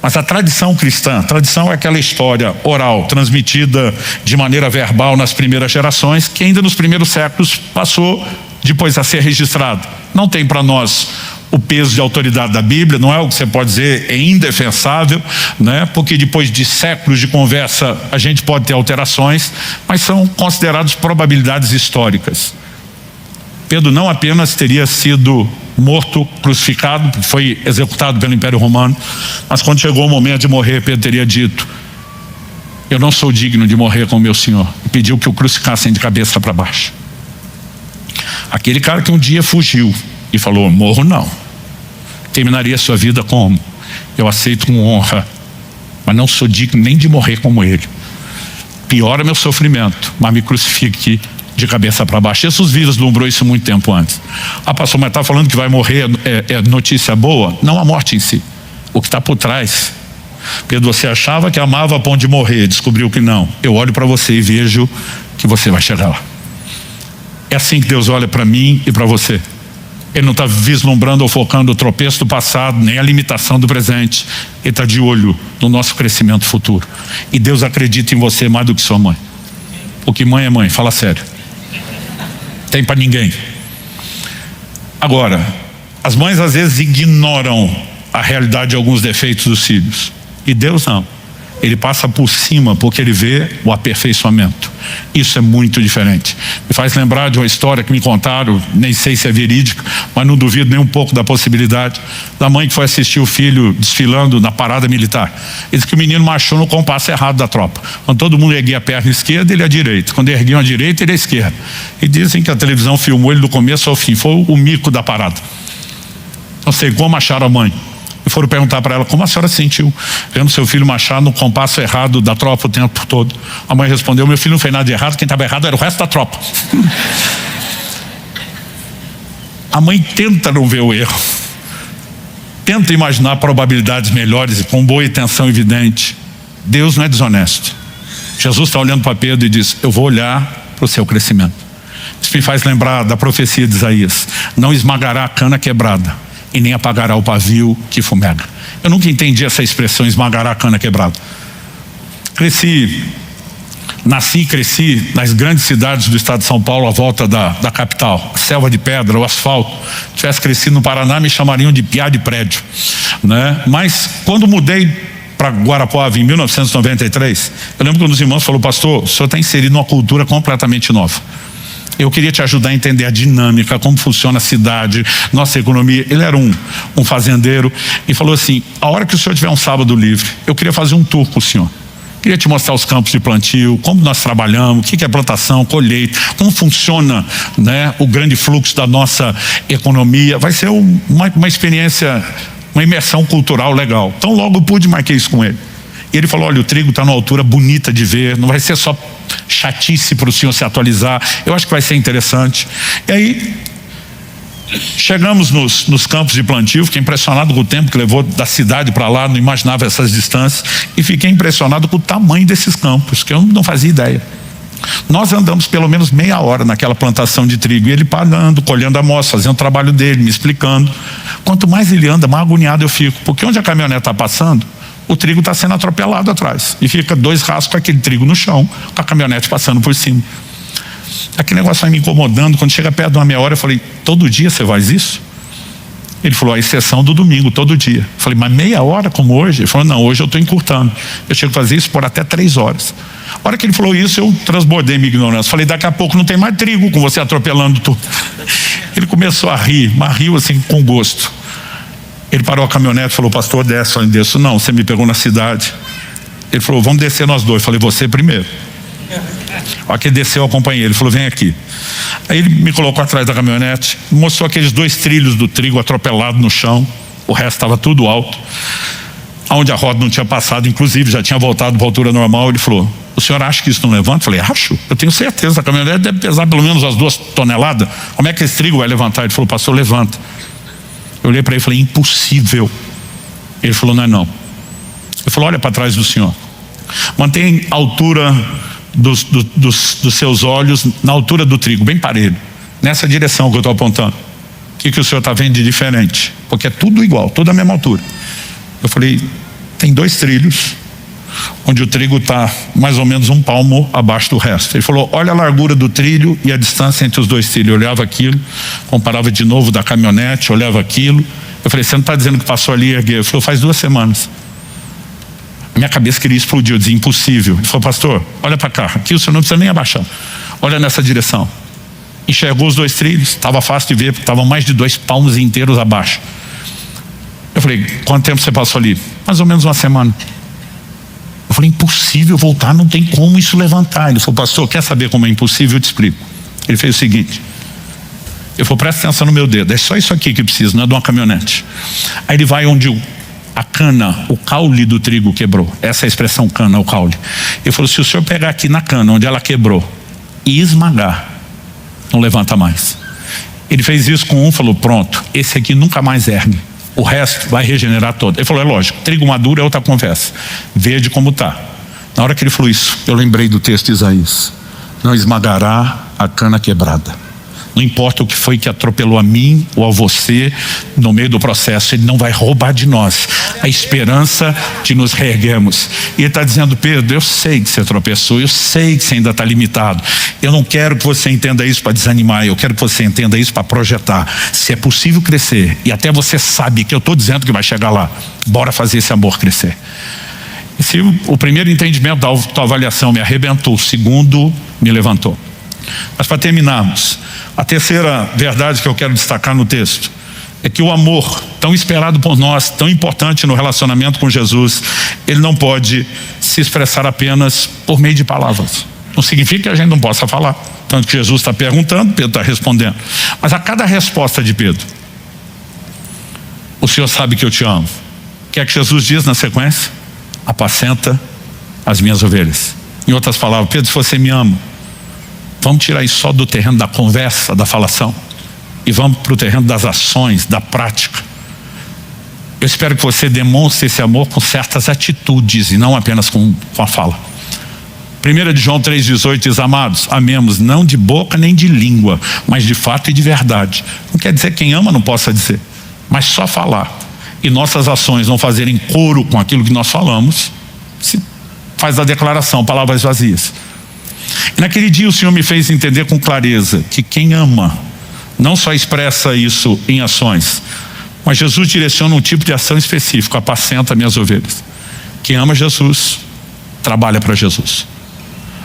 Mas a tradição cristã, tradição é aquela história oral, transmitida de maneira verbal nas primeiras gerações, que ainda nos primeiros séculos passou depois a ser registrado. Não tem para nós o peso de autoridade da Bíblia, não é o que você pode dizer, é indefensável, né? Porque depois de séculos de conversa a gente pode ter alterações, mas são considerados probabilidades históricas. Pedro não apenas teria sido morto, crucificado, foi executado pelo Império Romano, mas quando chegou o momento de morrer, Pedro teria dito: eu não sou digno de morrer com o meu Senhor, e pediu que o crucificassem de cabeça para baixo. Aquele cara que um dia fugiu e falou: morro não, terminaria sua vida como? Eu aceito com honra, mas não sou digno nem de morrer como ele. Piora meu sofrimento, mas me crucifique de cabeça para baixo. Jesus vislumbrou isso muito tempo antes. Ah, pastor, mas está falando que vai morrer, é notícia boa? Não a morte em si, o que está por trás. Pedro, você achava que amava a ponto de morrer, descobriu que não. Eu olho para você e vejo que você vai chegar lá. É assim que Deus olha para mim e para você. Ele não está vislumbrando ou focando o tropeço do passado, nem a limitação do presente. Ele está de olho no nosso crescimento futuro. E Deus acredita em você mais do que sua mãe. Porque mãe é mãe, fala sério. Tem para ninguém. Agora, as mães às vezes ignoram a realidade de alguns defeitos dos filhos. E Deus não. Ele passa por cima porque ele vê o aperfeiçoamento. Isso é muito diferente. Me faz lembrar de uma história que me contaram, nem sei se é verídica, mas não duvido nem um pouco da possibilidade, da mãe que foi assistir o filho desfilando na parada militar. Ele disse que o menino marchou no compasso errado da tropa. Quando todo mundo erguia a perna esquerda, ele a direita. Quando erguiam a direita, ele a esquerda. E dizem que a televisão filmou ele do começo ao fim. Foi o mico da parada. Não sei como acharam a mãe. E foram perguntar para ela: como a senhora se sentiu vendo seu filho marchar no compasso errado da tropa o tempo todo? A mãe respondeu: meu filho não fez nada de errado, quem estava errado era o resto da tropa. A mãe tenta não ver o erro, tenta imaginar probabilidades melhores com boa intenção evidente. Deus não é desonesto. Jesus está olhando para Pedro e diz: eu vou olhar para o seu crescimento. Isso me faz lembrar da profecia de Isaías: não esmagará a cana quebrada e nem apagará o pavio que fumega. Eu nunca entendi essa expressão, esmagará a cana quebrada. Nasci e cresci nas grandes cidades do estado de São Paulo, à volta da capital, a selva de pedra, o asfalto. Se tivesse crescido no Paraná, me chamariam de piá de prédio, né? Mas quando mudei para Guarapuava em 1993, eu lembro que um dos irmãos falou: pastor, o senhor está inserido numa cultura completamente nova. Eu queria te ajudar a entender a dinâmica, como funciona a cidade, nossa economia. Ele era um fazendeiro e falou assim: a hora que o senhor tiver um sábado livre, eu queria fazer um tour com o senhor. Queria te mostrar os campos de plantio, como nós trabalhamos, o que é plantação, colheita, como funciona, né, o grande fluxo da nossa economia. Vai ser uma experiência, uma imersão cultural legal. Então logo eu pude marquei isso com ele. E ele falou: olha, o trigo está numa altura bonita de ver, não vai ser só chatice para o senhor se atualizar, eu acho que vai ser interessante. E aí chegamos nos campos de plantio, fiquei impressionado com o tempo que levou da cidade para lá, não imaginava essas distâncias, e fiquei impressionado com o tamanho desses campos, que eu não fazia ideia. Nós andamos pelo menos meia hora naquela plantação de trigo, e ele parando, colhendo a amostra, fazendo o trabalho dele, me explicando. Quanto mais ele anda, mais agoniado eu fico, porque onde a caminhonete está passando, o trigo está sendo atropelado atrás, e fica 2 rastros com aquele trigo no chão, com a caminhonete passando por cima. Aquele negócio vai me incomodando. Quando chega perto de uma meia hora, eu falei: todo dia você faz isso? Ele falou: a exceção do domingo, todo dia. Eu falei: mas meia hora como hoje? Ele falou: não, hoje eu estou encurtando, eu chego a fazer isso por até 3 horas. A hora que ele falou isso, eu transbordei minha ignorância. Falei: daqui a pouco não tem mais trigo com você atropelando tudo. Ele começou a rir, mas riu assim com gosto. Ele parou a caminhonete e falou: pastor, desce. Eu falei: desço não, você me pegou na cidade. Ele falou: vamos descer nós dois. Eu falei: você primeiro. A hora que ele desceu, eu acompanhei. Ele falou: vem aqui. Aí ele me colocou atrás da caminhonete, mostrou aqueles 2 trilhos do trigo atropelado no chão. O resto estava tudo alto, onde a roda não tinha passado, inclusive já tinha voltado para a altura normal. Ele falou: o senhor acha que isso não levanta? Eu falei: acho, eu tenho certeza. A caminhonete deve pesar pelo menos as 2 toneladas. Como é que esse trigo vai levantar? Ele falou: pastor, levanta. Eu olhei para ele e falei: impossível. Ele falou: não é não. Ele falou: olha para trás do senhor, mantém a altura dos seus olhos na altura do trigo, bem parelho, nessa direção que eu estou apontando. O que o senhor está vendo de diferente? Porque é tudo igual, tudo a mesma altura. Eu falei: tem 2 trilhos onde o trigo está mais ou menos 1 palmo abaixo do resto. Ele falou: olha a largura do trilho e a distância entre os 2 trilhos. Eu olhava aquilo, comparava de novo da caminhonete, olhava aquilo. Eu falei: você não está dizendo que passou ali e ergueu? Ele falou: faz 2 semanas. A minha cabeça queria explodir, eu dizia: impossível. Ele falou: pastor, olha para cá, aqui o senhor não precisa nem abaixar, olha nessa direção. Enxergou os 2 trilhos, estava fácil de ver, porque estavam mais de 2 palmos inteiros abaixo. Eu falei: quanto tempo você passou ali? Mais ou menos 1 semana. Eu falei: impossível voltar, não tem como isso levantar. Ele falou: pastor, quer saber como é impossível? Eu te explico. Ele fez o seguinte: ele falou: presta atenção no meu dedo, é só isso aqui que precisa, não é de uma caminhonete. Aí ele vai onde a cana, o caule do trigo quebrou. Essa é a expressão cana, o caule. Ele falou: se o senhor pegar aqui na cana onde ela quebrou e esmagar, não levanta mais. Ele fez isso com um, falou: pronto, esse aqui nunca mais ergue, o resto vai regenerar todo. Ele falou: é lógico, trigo maduro é outra conversa, verde como está. Na hora que ele falou isso, eu lembrei do texto de Isaías: não esmagará a cana quebrada Não importa o que foi que atropelou a mim ou a você no meio do processo, Ele não vai roubar de nós a esperança de nos reerguermos. E Ele está dizendo: Pedro, eu sei que você tropeçou, eu sei que você ainda está limitado. Eu não quero que você entenda isso para desanimar, eu quero que você entenda isso para projetar. Se é possível crescer, e até você sabe que eu estou dizendo que vai chegar lá, bora fazer esse amor crescer. E se o primeiro entendimento da autoavaliação me arrebentou, o segundo me levantou. Mas para terminarmos, a terceira verdade que eu quero destacar no texto é que o amor, tão esperado por nós, tão importante no relacionamento com Jesus, ele não pode se expressar apenas por meio de palavras. Não significa que a gente não possa falar. Tanto que Jesus está perguntando, Pedro está respondendo. Mas a cada resposta de Pedro, o Senhor sabe que eu te amo. O que é que Jesus diz na sequência? Apacenta as minhas ovelhas. Em outras palavras, Pedro, se você me ama, vamos tirar isso só do terreno da conversa, da falação, e vamos para o terreno das ações, da prática. Eu espero que você demonstre esse amor com certas atitudes e não apenas com a fala. 1 de João 3,18 diz: amados, amemos não de boca nem de língua, mas de fato e de verdade. Não quer dizer que quem ama não possa dizer, mas só falar e nossas ações não fazerem coro com aquilo que nós falamos, se faz a declaração, palavras vazias. E naquele dia o Senhor me fez entender com clareza que quem ama não só expressa isso em ações, mas Jesus direciona um tipo de ação específico: apacenta minhas ovelhas. Quem ama Jesus trabalha para Jesus.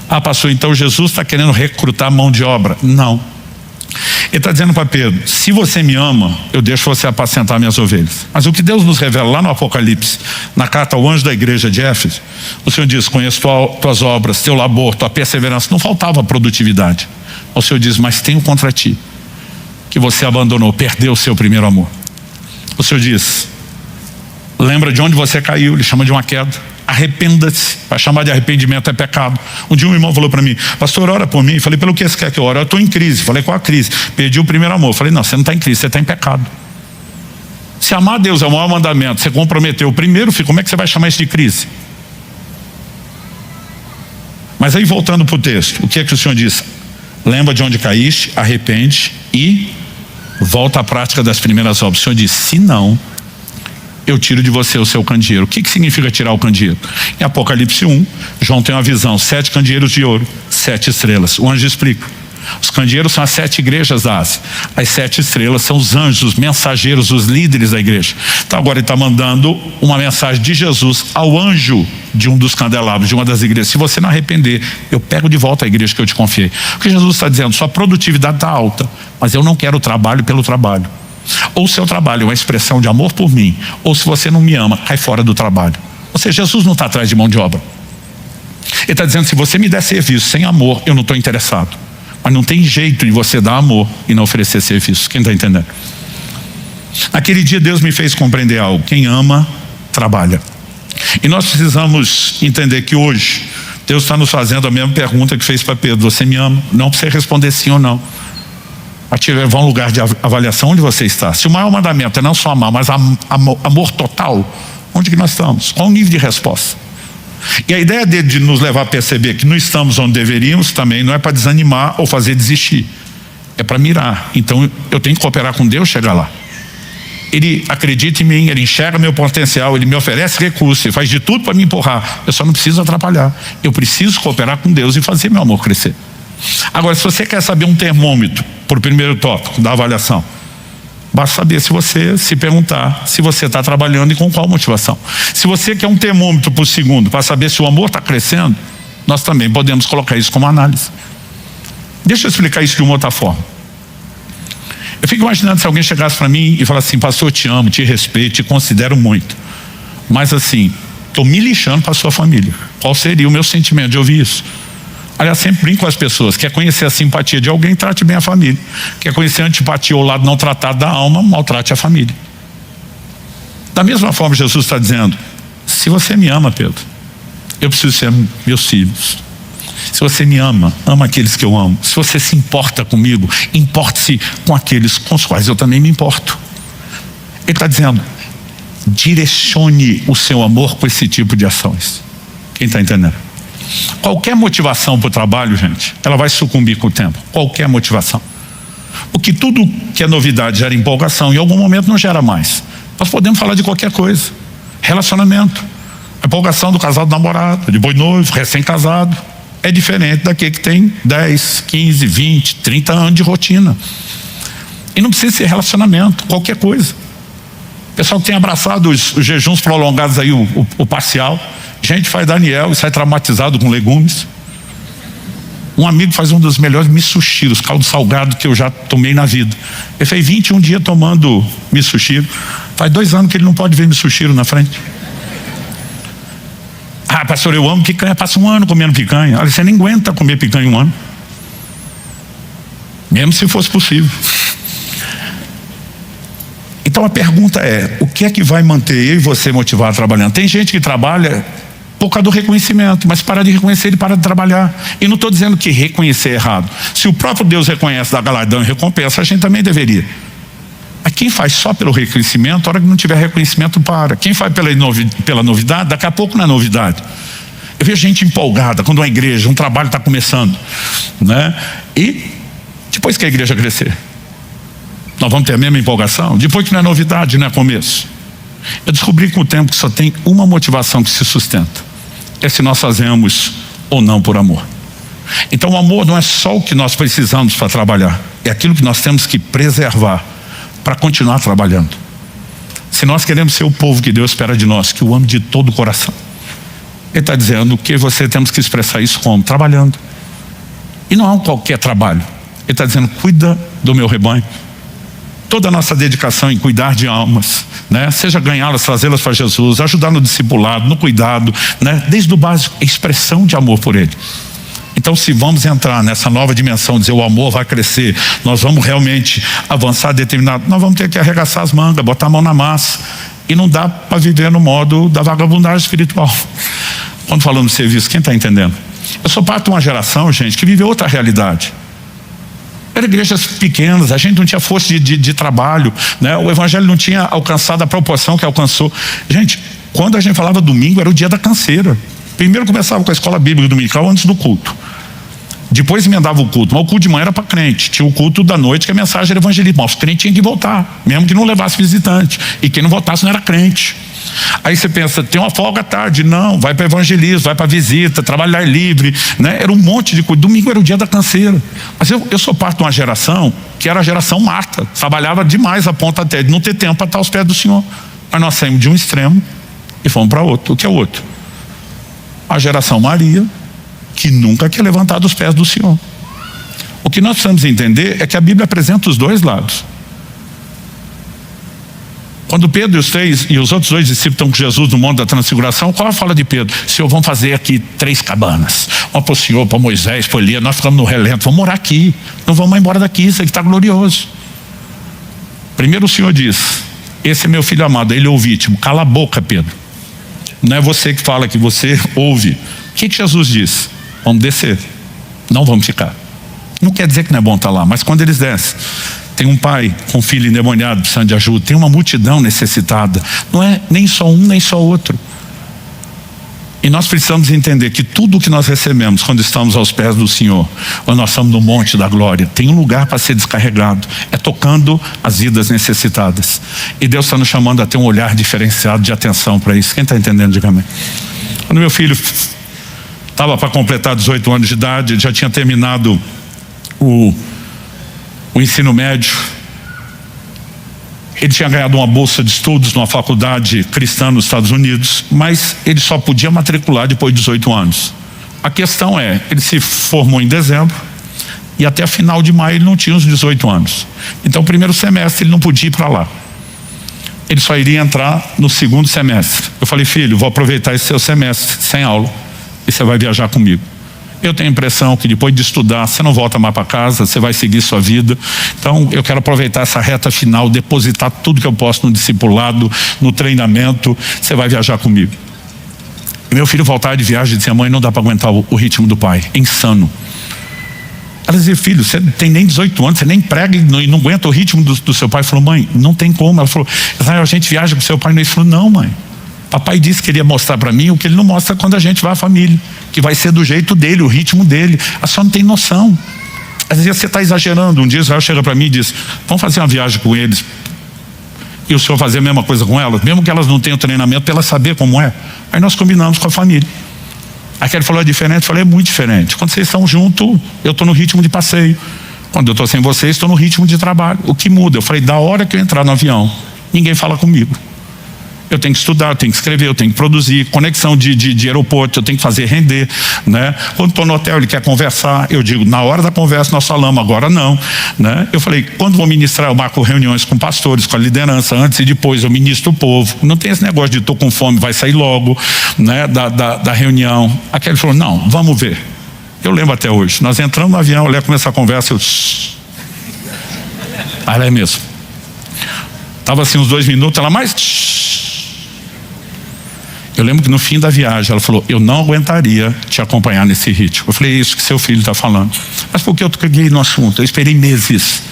Ah, pastor, então Jesus está querendo recrutar mão de obra? Não. Ele está dizendo para Pedro: se você me ama, eu deixo você apacentar minhas ovelhas. Mas o que Deus nos revela lá no Apocalipse, na carta ao anjo da igreja de Éfeso, o Senhor diz: conheço tuas obras, teu labor, tua perseverança. Não faltava produtividade. O Senhor diz: mas tenho contra ti que você abandonou, perdeu o seu primeiro amor. O Senhor diz: lembra de onde você caiu. Ele chama de uma queda. Arrependa-se. Para chamar de arrependimento é pecado. Um dia um irmão falou para mim: pastor, ora por mim. Falei: pelo que você quer que eu ore? Eu estou em crise. Falei: qual a crise? Perdi o primeiro amor. Falei: não, você não está em crise, você está em pecado. Se amar a Deus é o maior mandamento, você comprometeu o primeiro, filho, como é que você vai chamar isso de crise? Mas aí, voltando para o texto, o que é que o Senhor diz? Lembra de onde caíste, arrepende e volta à prática das primeiras obras. O Senhor diz: se não, eu tiro de você o seu candeeiro. O que significa tirar o candeeiro? Em Apocalipse 1, João tem uma visão: 7 candeeiros de ouro, 7 estrelas. O anjo explica: os candeeiros são as 7 igrejas da Ásia. As 7 estrelas são os anjos, os mensageiros, os líderes da igreja. Então agora ele está mandando uma mensagem de Jesus ao anjo de um dos candelabros, de uma das igrejas: se você não arrepender, eu pego de volta a igreja que eu te confiei. Porque Jesus está dizendo: sua produtividade está alta, mas eu não quero o trabalho pelo trabalho. Ou seu trabalho é uma expressão de amor por mim, ou se você não me ama, cai fora do trabalho. Ou seja, Jesus não está atrás de mão de obra. Ele está dizendo: se você me der serviço sem amor, eu não estou interessado. Mas não tem jeito de você dar amor e não oferecer serviço. Quem está entendendo? Naquele dia Deus me fez compreender algo: quem ama, trabalha. E nós precisamos entender que hoje Deus está nos fazendo a mesma pergunta que fez para Pedro: você me ama? Não para você responder sim ou não, a te levar a um lugar de avaliação onde você está. Se o maior mandamento é não só amar, mas amor total, onde que nós estamos? Qual o nível de resposta? E a ideia dele de nos levar a perceber que não estamos onde deveríamos também não é para desanimar ou fazer desistir, é para mirar. Então eu tenho que cooperar com Deus chegar lá. Ele acredita em mim, ele enxerga meu potencial, ele me oferece recursos, ele faz de tudo para me empurrar. Eu só não preciso atrapalhar, eu preciso cooperar com Deus e fazer meu amor crescer. Agora, se você quer saber um termômetro para o primeiro tópico da avaliação, basta saber, se você se perguntar se você está trabalhando e com qual motivação. Se você quer um termômetro para o segundo, para saber se o amor está crescendo, nós também podemos colocar isso como análise. Deixa eu explicar isso de uma outra forma. Eu fico imaginando se alguém chegasse para mim e falasse assim: pastor, eu te amo, te respeito, te considero muito, mas assim, estou me lixando para a sua família. Qual seria o meu sentimento de ouvir isso? Aliás, sempre brinco com as pessoas: quer conhecer a simpatia de alguém, trate bem a família. Quer conhecer a antipatia ou o lado não tratado da alma, maltrate a família. Da mesma forma, Jesus está dizendo: se você me ama, Pedro, eu preciso ser meus filhos. Se você me ama, ama aqueles que eu amo. Se você se importa comigo, importe-se com aqueles com os quais eu também me importo. Ele está dizendo: direcione o seu amor com esse tipo de ações. Quem está entendendo? Qualquer motivação para o trabalho, gente, ela vai sucumbir com o tempo. Qualquer motivação. Porque tudo que é novidade gera empolgação, em algum momento não gera mais. Nós podemos falar de qualquer coisa. Relacionamento, a empolgação do casal do namorado, de boi noivo, recém-casado, é diferente daquele que tem 10, 15, 20, 30 anos de rotina. E não precisa ser relacionamento, qualquer coisa. O pessoal que tem abraçado os jejuns prolongados aí, o parcial, gente faz Daniel e sai traumatizado com legumes. Um amigo faz um dos melhores miso-shiros, caldo salgado que eu já tomei na vida. Ele fez 21 dias tomando miso-shiro. Faz 2 anos que ele não pode ver miso-shiro na frente. Ah, pastor, eu amo picanha. Passa 1 ano comendo picanha. Olha, você nem aguenta comer picanha 1 ano. Mesmo se fosse possível. Então a pergunta é, o que é que vai manter eu e você motivado trabalhando? Tem gente que trabalha por causa do reconhecimento, mas para de reconhecer, ele para de trabalhar. E não estou dizendo que reconhecer é errado. Se o próprio Deus reconhece, dá galardão e recompensa, a gente também deveria. Mas quem faz só pelo reconhecimento, a hora que não tiver reconhecimento, para. Quem faz pela novidade, daqui a pouco não é novidade. Eu vejo gente empolgada quando uma igreja, um trabalho está começando, né? E depois que a igreja crescer, nós vamos ter a mesma empolgação? Depois que não é novidade, não é começo. Eu descobri com o tempo que só tem uma motivação que se sustenta: é se nós fazemos ou não por amor. Então o amor não é só o que nós precisamos para trabalhar, é aquilo que nós temos que preservar para continuar trabalhando. Se nós queremos ser o povo que Deus espera de nós, que o ame de todo o coração, Ele está dizendo que você temos que expressar isso como? Trabalhando. E não é um qualquer trabalho. Ele está dizendo, cuida do meu rebanho. Toda a nossa dedicação em cuidar de almas, né? Seja ganhá-las, trazê-las para Jesus, ajudar no discipulado, no cuidado, né? Desde o básico, expressão de amor por Ele. Então, se vamos entrar nessa nova dimensão, dizer o amor vai crescer, nós vamos realmente avançar determinado, nós vamos ter que arregaçar as mangas, botar a mão na massa. E não dá para viver no modo da vagabundagem espiritual. Quando falamos de serviço, quem está entendendo? Eu sou parte de uma geração, gente, que viveu outra realidade. Eram igrejas pequenas, a gente não tinha força de trabalho, né? O evangelho não tinha alcançado a proporção que alcançou. Gente, quando a gente falava domingo, era o dia da canseira. Primeiro começava com a escola bíblica dominical antes do culto. Depois emendava o culto, mas o culto de manhã era para crente. Tinha o culto da noite, que a mensagem era evangelista. Mas os crentes tinham que voltar, mesmo que não levasse visitante. E quem não voltasse não era crente. Aí você pensa, tem uma folga à tarde. Não, vai para evangelismo, vai para visita, trabalhar livre, né? Era um monte de coisa. Domingo era o dia da canseira. Mas eu sou parte de uma geração que era a geração Marta. Trabalhava demais a ponto até de não ter tempo para estar aos pés do Senhor. Mas nós saímos de um extremo e fomos para outro. O que é outro? A geração Maria, que nunca quer levantar dos pés do Senhor. O que nós precisamos entender é que a Bíblia apresenta os dois lados. Quando Pedro e os outros 2 discípulos estão com Jesus no Monte da Transfiguração, qual é a fala de Pedro? Senhor, vamos fazer aqui 3 cabanas. Uma para o Senhor, para Moisés, para Elias, nós ficamos no relento, vamos morar aqui. Não vamos embora daqui, isso aqui está glorioso. Primeiro o Senhor diz, esse é meu filho amado, ele é o vítima. Cala a boca, Pedro. Não é você que fala, que você ouve. O que Jesus diz? Vamos descer, não vamos ficar. Não quer dizer que não é bom estar lá, mas quando eles descem, tem um pai com um filho endemoniado precisando de ajuda, tem uma multidão necessitada, não é nem só um nem só outro. E nós precisamos entender que tudo o que nós recebemos quando estamos aos pés do Senhor, quando nós estamos no monte da glória, tem um lugar para ser descarregado, é tocando as vidas necessitadas. E Deus está nos chamando a ter um olhar diferenciado de atenção para isso. Quem está entendendo, diga amém. Quando meu filho estava para completar 18 anos de idade, ele já tinha terminado o ensino médio. Ele tinha ganhado uma bolsa de estudos numa faculdade cristã nos Estados Unidos, mas ele só podia matricular depois de 18 anos. A questão é, ele se formou em dezembro e até final de maio ele não tinha os 18 anos. Então, o primeiro semestre ele não podia ir para lá. Ele só iria entrar no segundo semestre. Eu falei, filho, vou aproveitar esse seu semestre sem aula e você vai viajar comigo. Eu tenho a impressão que depois de estudar, você não volta mais para casa, você vai seguir sua vida. Então, eu quero aproveitar essa reta final, depositar tudo que eu posso no discipulado, no treinamento, você vai viajar comigo. Meu filho voltava de viagem e dizia, mãe, não dá para aguentar o ritmo do pai, é insano. Ela dizia, filho, você tem nem 18 anos, você nem prega e não aguenta o ritmo do seu pai. Ele falou, mãe, não tem como. Ela falou, a gente viaja com seu pai. Ele falou, não, mãe. Papai disse que queria mostrar para mim o que ele não mostra quando a gente vai à família, que vai ser do jeito dele, o ritmo dele. A senhora não tem noção. Às vezes você está exagerando. Um dia Israel chega para mim e diz: vamos fazer uma viagem com eles e o senhor fazer a mesma coisa com elas, mesmo que elas não tenham treinamento, para elas saber como é. Aí nós combinamos com a família. Aí ele falou: é diferente? Eu falei: é muito diferente. Quando vocês estão juntos, eu estou no ritmo de passeio. Quando eu estou sem vocês, estou no ritmo de trabalho. O que muda? Eu falei: da hora que eu entrar no avião, ninguém fala comigo. Eu tenho que estudar, eu tenho que escrever, eu tenho que produzir, conexão de aeroporto, eu tenho que fazer render, né? Quando estou no hotel, ele quer conversar, eu digo: na hora da conversa nós falamos, agora não, né? Eu falei: quando vou ministrar, eu marco reuniões com pastores, com a liderança, antes e depois eu ministro o povo. Não tem esse negócio de estou com fome, vai sair logo, né? Da reunião. Aquele falou: não, vamos ver. Eu lembro até hoje, nós entramos no avião, ela começa a conversa, eu... Ela é mesmo. Estava assim uns 2 minutos, ela mais... Eu lembro que no fim da viagem ela falou: eu não aguentaria te acompanhar nesse ritmo. Eu falei: é isso que seu filho está falando. Mas por que eu caguei no assunto? Eu esperei meses.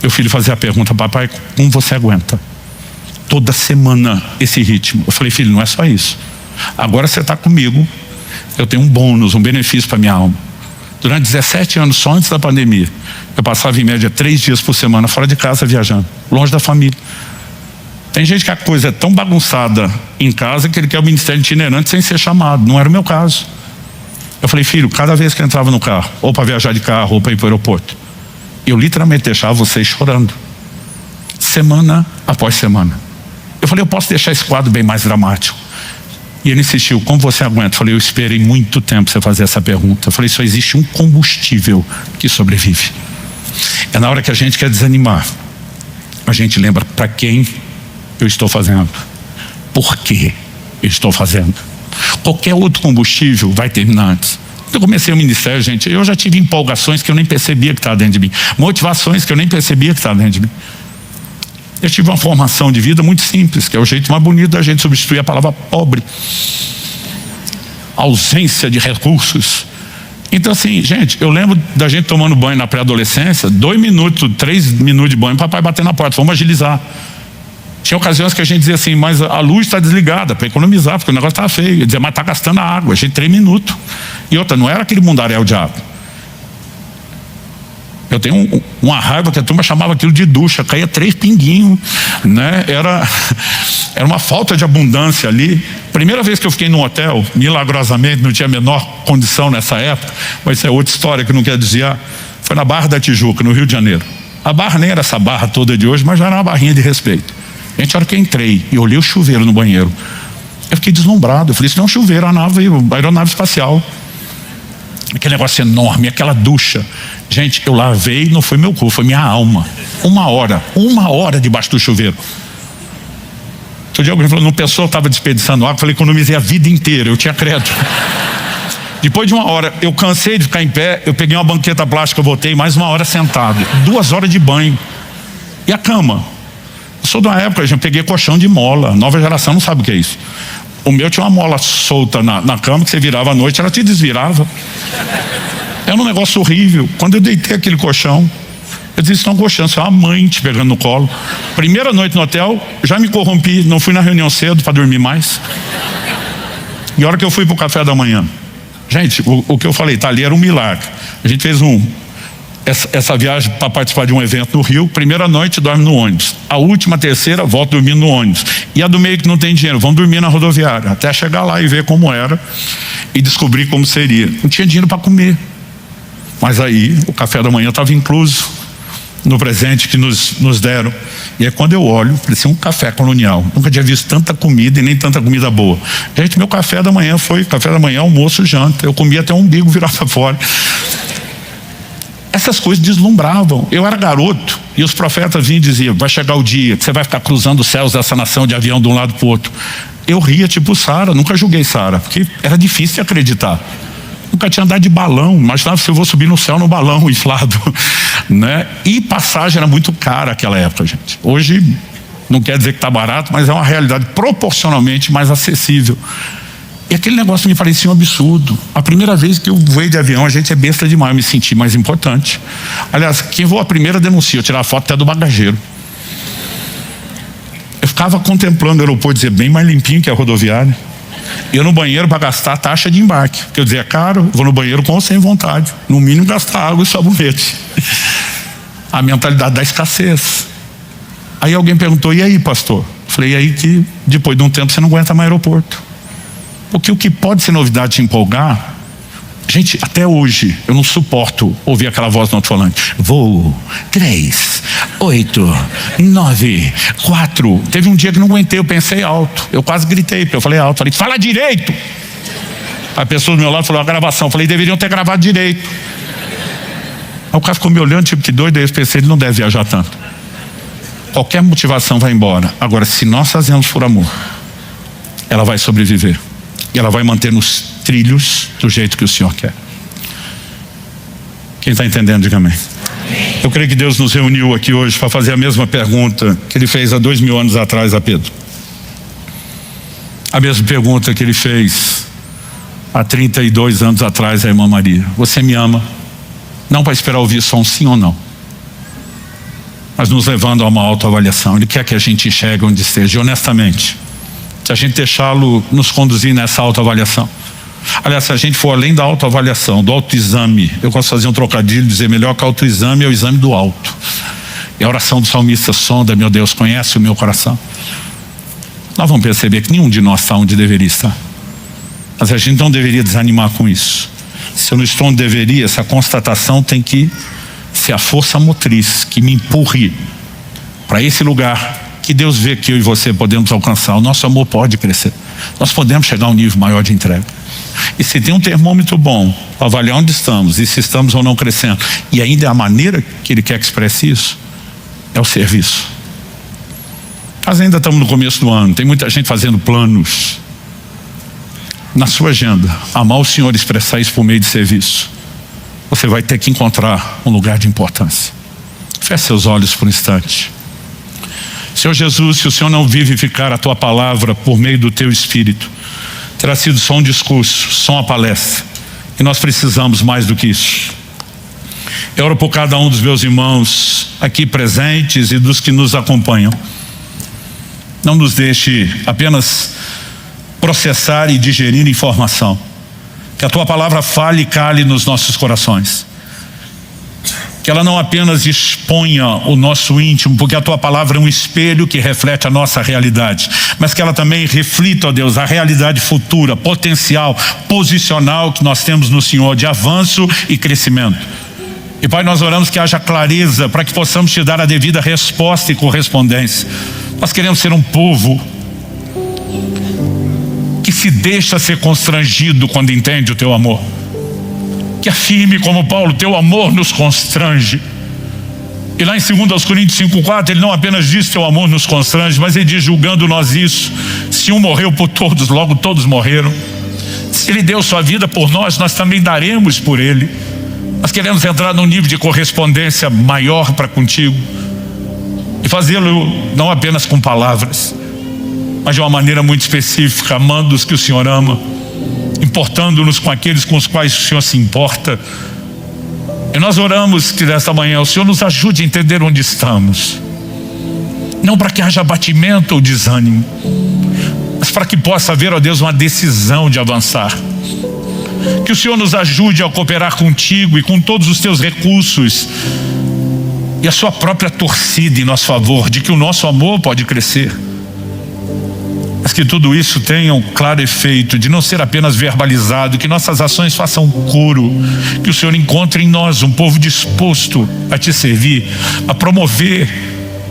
Meu filho fazia a pergunta: papai, como você aguenta toda semana esse ritmo? Eu falei: filho, não é só isso. Agora você está comigo, eu tenho um bônus, um benefício para minha alma. Durante 17 anos, só antes da pandemia, eu passava em média 3 dias por semana fora de casa viajando, longe da família. Tem gente que a coisa é tão bagunçada em casa que ele quer o ministério itinerante sem ser chamado. Não era o meu caso. Eu falei: filho, cada vez que eu entrava no carro, ou para viajar de carro, ou para ir para o aeroporto, eu literalmente deixava vocês chorando, semana após semana. Eu falei: eu posso deixar esse quadro bem mais dramático. E ele insistiu: como você aguenta? Eu falei: eu esperei muito tempo você fazer essa pergunta. Eu falei: só existe um combustível que sobrevive. É na hora que a gente quer desanimar, a gente lembra para quem eu estou fazendo, por que eu estou fazendo. Qualquer outro combustível vai terminar antes. Quando eu comecei o ministério, gente, eu já tive empolgações que eu nem percebia que estavam dentro de mim, motivações que eu nem percebia que estavam dentro de mim. Eu tive uma formação de vida muito simples, que é o jeito mais bonito da gente substituir a palavra pobre. Ausência de recursos. Então assim, gente, eu lembro da gente tomando banho na pré-adolescência, 2 minutos, 3 minutos de banho, papai bater na porta: vamos agilizar. Tinha ocasiões que a gente dizia assim: mas a luz está desligada, para economizar, porque o negócio estava feio. Eu dizia: mas está gastando a água. A gente 3 minutos. E outra, não era aquele mundaréu de água. Eu tenho uma raiva que a turma chamava aquilo de ducha, caía 3 pinguinhos, né? Era uma falta de abundância ali. Primeira vez que eu fiquei num hotel, milagrosamente, não tinha a menor condição nessa época, mas isso é outra história que eu não quero desviar, foi na Barra da Tijuca, no Rio de Janeiro. A barra nem era essa barra toda de hoje, mas já era uma barrinha de respeito. Gente, a hora que eu entrei e olhei o chuveiro no banheiro, eu fiquei deslumbrado. Eu falei: isso não é um chuveiro, é uma aeronave espacial. Aquele negócio enorme, aquela ducha. Gente, eu lavei, não foi meu corpo, foi minha alma. 1 hora debaixo do chuveiro. Outro dia alguém falou: não pensou, eu estava desperdiçando água. Eu falei: economizei a vida inteira, eu tinha crédito. Depois de 1 hora, eu cansei de ficar em pé, eu peguei uma banqueta plástica, voltei mais 1 hora sentado, 2 horas de banho. E a cama? Eu sou de uma época, eu peguei colchão de mola. A nova geração não sabe o que é isso. O meu tinha uma mola solta na cama, que você virava à noite, ela te desvirava. Era um negócio horrível. Quando eu deitei aquele colchão, eu disse: isso não é um colchão, isso é uma mãe te pegando no colo. Primeira noite no hotel, já me corrompi, não fui na reunião cedo para dormir mais. E a hora que eu fui para o café da manhã, gente, o que eu falei, tá ali, era um milagre. A gente fez essa viagem para participar de um evento no Rio. Primeira noite, dorme no ônibus. A última, terceira, volta dormindo no ônibus. E a do meio que não tem dinheiro, vamos dormir na rodoviária, até chegar lá e ver como era e descobrir como seria. Não tinha dinheiro para comer, mas aí o café da manhã estava incluso no presente que nos deram. E aí quando eu olho, parecia um café colonial. Nunca tinha visto tanta comida e nem tanta comida boa. Gente, meu café da manhã foi café da manhã, almoço, janta. Eu comia até o umbigo virar para fora. Essas coisas deslumbravam. Eu era garoto e os profetas vinham e diziam: vai chegar o dia que você vai ficar cruzando os céus dessa nação de avião de um lado para o outro. Eu ria tipo Sara, nunca julguei Sara, porque era difícil de acreditar. Nunca tinha andado de balão, imaginava se eu vou subir no céu no balão inflado, né? E passagem era muito cara naquela época, gente. Hoje não quer dizer que está barato, mas é uma realidade proporcionalmente mais acessível. E aquele negócio me parecia um absurdo. A primeira vez que eu voei de avião, a gente é besta demais, eu me senti mais importante. Aliás, quem voa a primeira denuncia, eu tirava foto até do bagageiro. Eu ficava contemplando o aeroporto, dizer, bem mais limpinho que a rodoviária. Eu no banheiro para gastar a taxa de embarque. Quer dizer, é caro, vou no banheiro com ou sem vontade. No mínimo gastar água e sabonete. A mentalidade da escassez. Aí alguém perguntou, e aí, pastor? Falei, e aí que depois de um tempo você não aguenta mais aeroporto. Porque o que pode ser novidade te empolgar, gente, até hoje eu não suporto ouvir aquela voz no alto-falante. Voo 3, 8, 9, 4. Teve um dia que não aguentei, eu pensei alto. Eu quase gritei, porque eu falei alto. Falei, fala direito! A pessoa do meu lado falou, a gravação. Eu falei, deveriam ter gravado direito. Aí o cara ficou me olhando, tipo, que doido. Aí eu pensei, ele não deve viajar tanto. Qualquer motivação vai embora. Agora, se nós fazemos por amor, ela vai sobreviver. E ela vai manter nos trilhos do jeito que o Senhor quer. Quem está entendendo, diga amém. Eu creio que Deus nos reuniu aqui hoje para fazer a mesma pergunta que Ele fez há 2000 anos atrás a Pedro. A mesma pergunta que Ele fez há 32 anos atrás a irmã Maria. Você me ama? Não para esperar ouvir só um sim ou não, mas nos levando a uma autoavaliação. Ele quer que a gente enxergue onde esteja, honestamente. Se a gente deixá-lo nos conduzir nessa autoavaliação. Aliás, se a gente for além da autoavaliação, do autoexame, eu gosto de fazer um trocadilho, dizer melhor que autoexame é o exame do alto. E a oração do salmista, sonda, meu Deus, conhece o meu coração. Nós vamos perceber que nenhum de nós está onde deveria estar. Mas a gente não deveria desanimar com isso. Se eu não estou onde deveria, essa constatação tem que ser a força motriz que me empurre para esse lugar que Deus vê que eu e você podemos alcançar. O nosso amor pode crescer. Nós podemos chegar a um nível maior de entrega. E se tem um termômetro bom para avaliar onde estamos e se estamos ou não crescendo, e ainda é a maneira que Ele quer que expresse isso, é o serviço. Nós ainda estamos no começo do ano, tem muita gente fazendo planos. Na sua agenda, amar o Senhor e expressar isso por meio de serviço, você vai ter que encontrar um lugar de importância. Feche seus olhos por um instante. Senhor Jesus, se o Senhor não vivificar a Tua palavra por meio do Teu Espírito, terá sido só um discurso, só uma palestra. E nós precisamos mais do que isso. Eu oro por cada um dos meus irmãos aqui presentes e dos que nos acompanham. Não nos deixe apenas processar e digerir informação. Que a Tua palavra fale e cale nos nossos corações. Que ela não apenas exponha o nosso íntimo, porque a Tua palavra é um espelho que reflete a nossa realidade, mas que ela também reflita, ó Deus, a realidade futura, potencial, posicional que nós temos no Senhor, de avanço e crescimento. E Pai, nós oramos que haja clareza para que possamos Te dar a devida resposta e correspondência. Nós queremos ser um povo que se deixa ser constrangido quando entende o Teu amor. Que afirme como Paulo, Teu amor nos constrange. E lá em 2 Coríntios 5,4 ele não apenas diz Teu amor nos constrange, mas ele diz, julgando nós isso, se um morreu por todos, logo todos morreram. Se Ele deu Sua vida por nós, nós também daremos por Ele. Nós queremos entrar num nível de correspondência maior para contigo e fazê-lo não apenas com palavras, mas de uma maneira muito específica, amando os que o Senhor ama, importando-nos com aqueles com os quais o Senhor se importa. E nós oramos que nesta manhã o Senhor nos ajude a entender onde estamos, não para que haja abatimento ou desânimo, mas para que possa haver, ó Deus, uma decisão de avançar. Que o Senhor nos ajude a cooperar contigo e com todos os Teus recursos e a Sua própria torcida em nosso favor, de que o nosso amor pode crescer, mas que tudo isso tenha um claro efeito de não ser apenas verbalizado, que nossas ações façam coro, que o Senhor encontre em nós um povo disposto a Te servir, a promover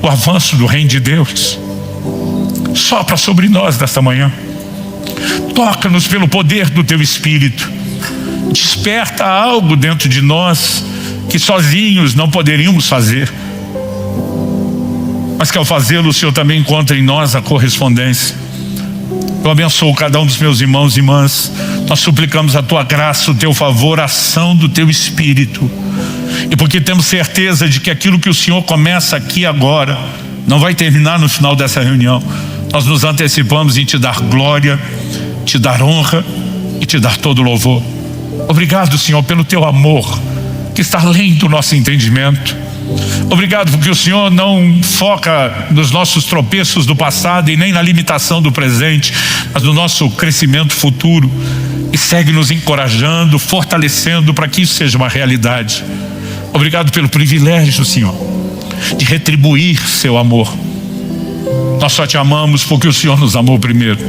o avanço do reino de Deus. Sopra sobre nós nesta manhã, toca-nos pelo poder do Teu Espírito, desperta algo dentro de nós que sozinhos não poderíamos fazer, mas que ao fazê-lo o Senhor também encontra em nós a correspondência. Eu abençoo cada um dos meus irmãos e irmãs. Nós suplicamos a Tua graça, o Teu favor, a ação do Teu Espírito. E porque temos certeza de que aquilo que o Senhor começa aqui agora não vai terminar no final dessa reunião, nós nos antecipamos em Te dar glória, Te dar honra e Te dar todo louvor. Obrigado, Senhor, pelo Teu amor que está além do nosso entendimento. Obrigado porque o Senhor não foca nos nossos tropeços do passado e nem na limitação do presente, mas do nosso crescimento futuro, e segue nos encorajando, fortalecendo para que isso seja uma realidade. Obrigado pelo privilégio, Senhor, de retribuir seu amor. Nós só te amamos porque o Senhor nos amou primeiro.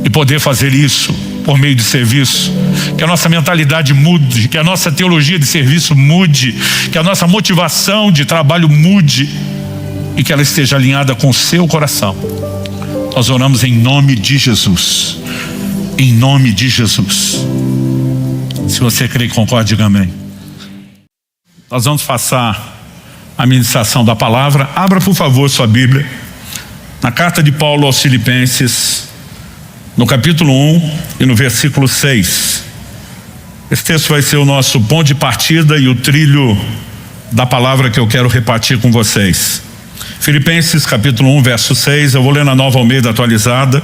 E poder fazer isso por meio de serviço, que a nossa mentalidade mude, que a nossa teologia de serviço mude, que a nossa motivação de trabalho mude e que ela esteja alinhada com o seu coração. Nós oramos em nome de Jesus. Em nome de Jesus. Se você crê e concorda, diga amém. Nós vamos passar a ministração da palavra. Abra, por favor, sua Bíblia na carta de Paulo aos Filipenses, no capítulo 1 e no versículo 6. Esse texto vai ser o nosso ponto de partida e o trilho da palavra que eu quero repartir com vocês. Filipenses capítulo 1, verso 6, eu vou ler na Nova Almeida atualizada.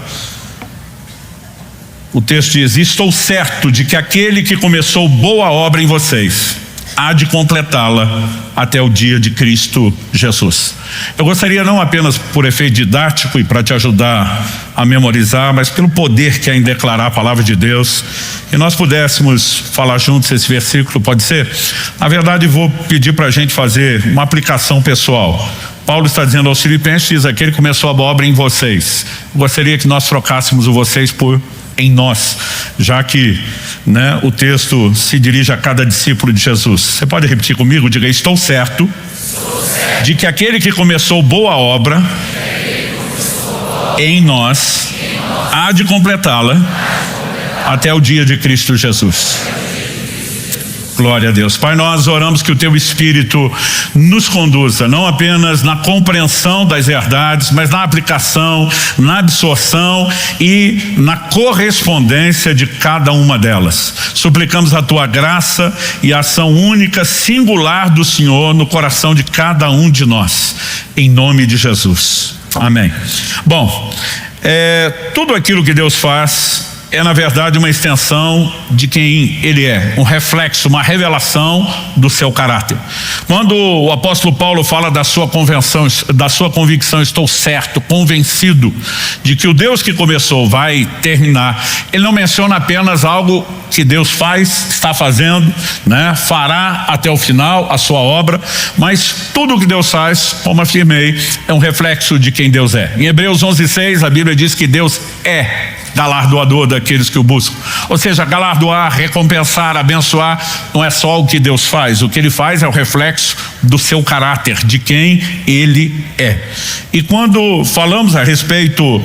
O texto diz: estou certo de que aquele que começou boa obra em vocês há de completá-la até o dia de Cristo Jesus. Eu gostaria, não apenas por efeito didático e para te ajudar a memorizar, mas pelo poder que há em declarar a palavra de Deus, que nós pudéssemos falar juntos esse versículo, pode ser? Na verdade, vou pedir para a gente fazer uma aplicação pessoal. Paulo está dizendo aos Filipenses, diz: aquele que começou a boa obra em vocês. Eu gostaria que nós trocássemos o vocês por em nós, já que o texto se dirige a cada discípulo de Jesus. Você pode repetir comigo? Diga: estou certo de que aquele que começou boa obra em nós há de completá-la até o dia de Cristo Jesus. Glória a Deus. Pai, nós oramos que o Teu Espírito nos conduza, não apenas na compreensão das verdades, mas na aplicação, na absorção e na correspondência de cada uma delas. Suplicamos a Tua graça e a ação única, singular do Senhor no coração de cada um de nós. Em nome de Jesus. Amém. Bom, tudo aquilo que Deus faz é, na verdade, uma extensão de quem Ele é, um reflexo, uma revelação do seu caráter. Quando o apóstolo Paulo fala da sua convicção, estou certo, convencido de que o Deus que começou vai terminar, ele não menciona apenas algo que Deus faz, está fazendo, fará até o final a sua obra, mas tudo o que Deus faz, como afirmei, é um reflexo de quem Deus é. Em Hebreus 11:6, a Bíblia diz que Deus é galardoador daqueles que o buscam. Ou seja, galardoar, recompensar, abençoar, não é só o que Deus faz. O que Ele faz é o reflexo do seu caráter, de quem Ele é. E quando falamos a respeito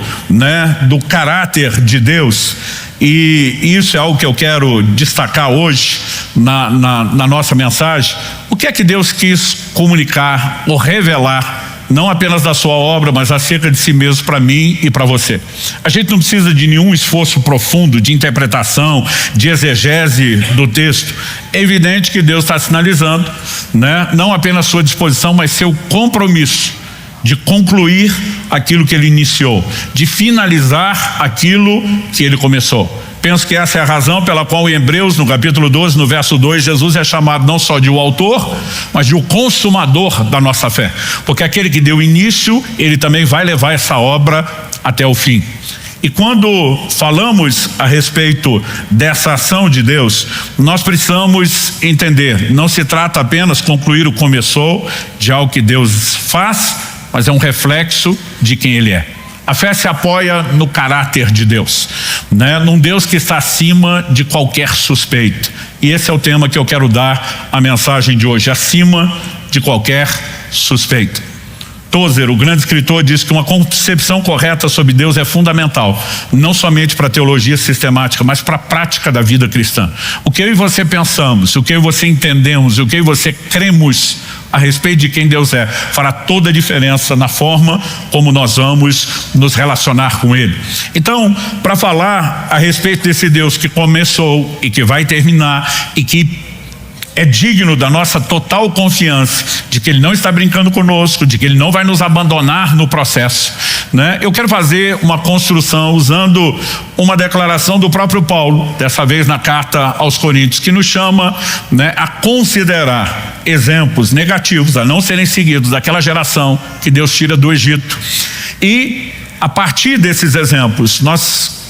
do caráter de Deus, e isso é algo que eu quero destacar hoje na nossa mensagem, o que é que Deus quis comunicar ou revelar, não apenas da sua obra, mas acerca de si mesmo para mim e para você. A gente não precisa de nenhum esforço profundo de interpretação, de exegese do texto. É evidente que Deus está sinalizando, não apenas sua disposição, mas seu compromisso de concluir aquilo que Ele iniciou, de finalizar aquilo que Ele começou. Penso que essa é a razão pela qual em Hebreus, no capítulo 12, no verso 2, Jesus é chamado não só de o autor, mas de o consumador da nossa fé. Porque aquele que deu início, Ele também vai levar essa obra até o fim. E quando falamos a respeito dessa ação de Deus, nós precisamos entender, não se trata apenas de concluir o que começou, de algo que Deus faz, mas é um reflexo de quem Ele é. A fé se apoia no caráter de Deus, num Deus que está acima de qualquer suspeito. E esse é o tema que eu quero dar a mensagem de hoje: acima de qualquer suspeito. Tozer, o grande escritor, diz que uma concepção correta sobre Deus é fundamental, não somente para a teologia sistemática, mas para a prática da vida cristã. O que eu e você pensamos, o que eu e você entendemos, o que eu e você cremos a respeito de quem Deus é, fará toda a diferença na forma como nós vamos nos relacionar com Ele. Então, para falar a respeito desse Deus que começou e que vai terminar e que é digno da nossa total confiança de que Ele não está brincando conosco, de que Ele não vai nos abandonar no processo, Eu quero fazer uma construção usando uma declaração do próprio Paulo, dessa vez na carta aos Coríntios, que nos chama a considerar exemplos negativos a não serem seguidos daquela geração que Deus tira do Egito e a partir desses exemplos, nós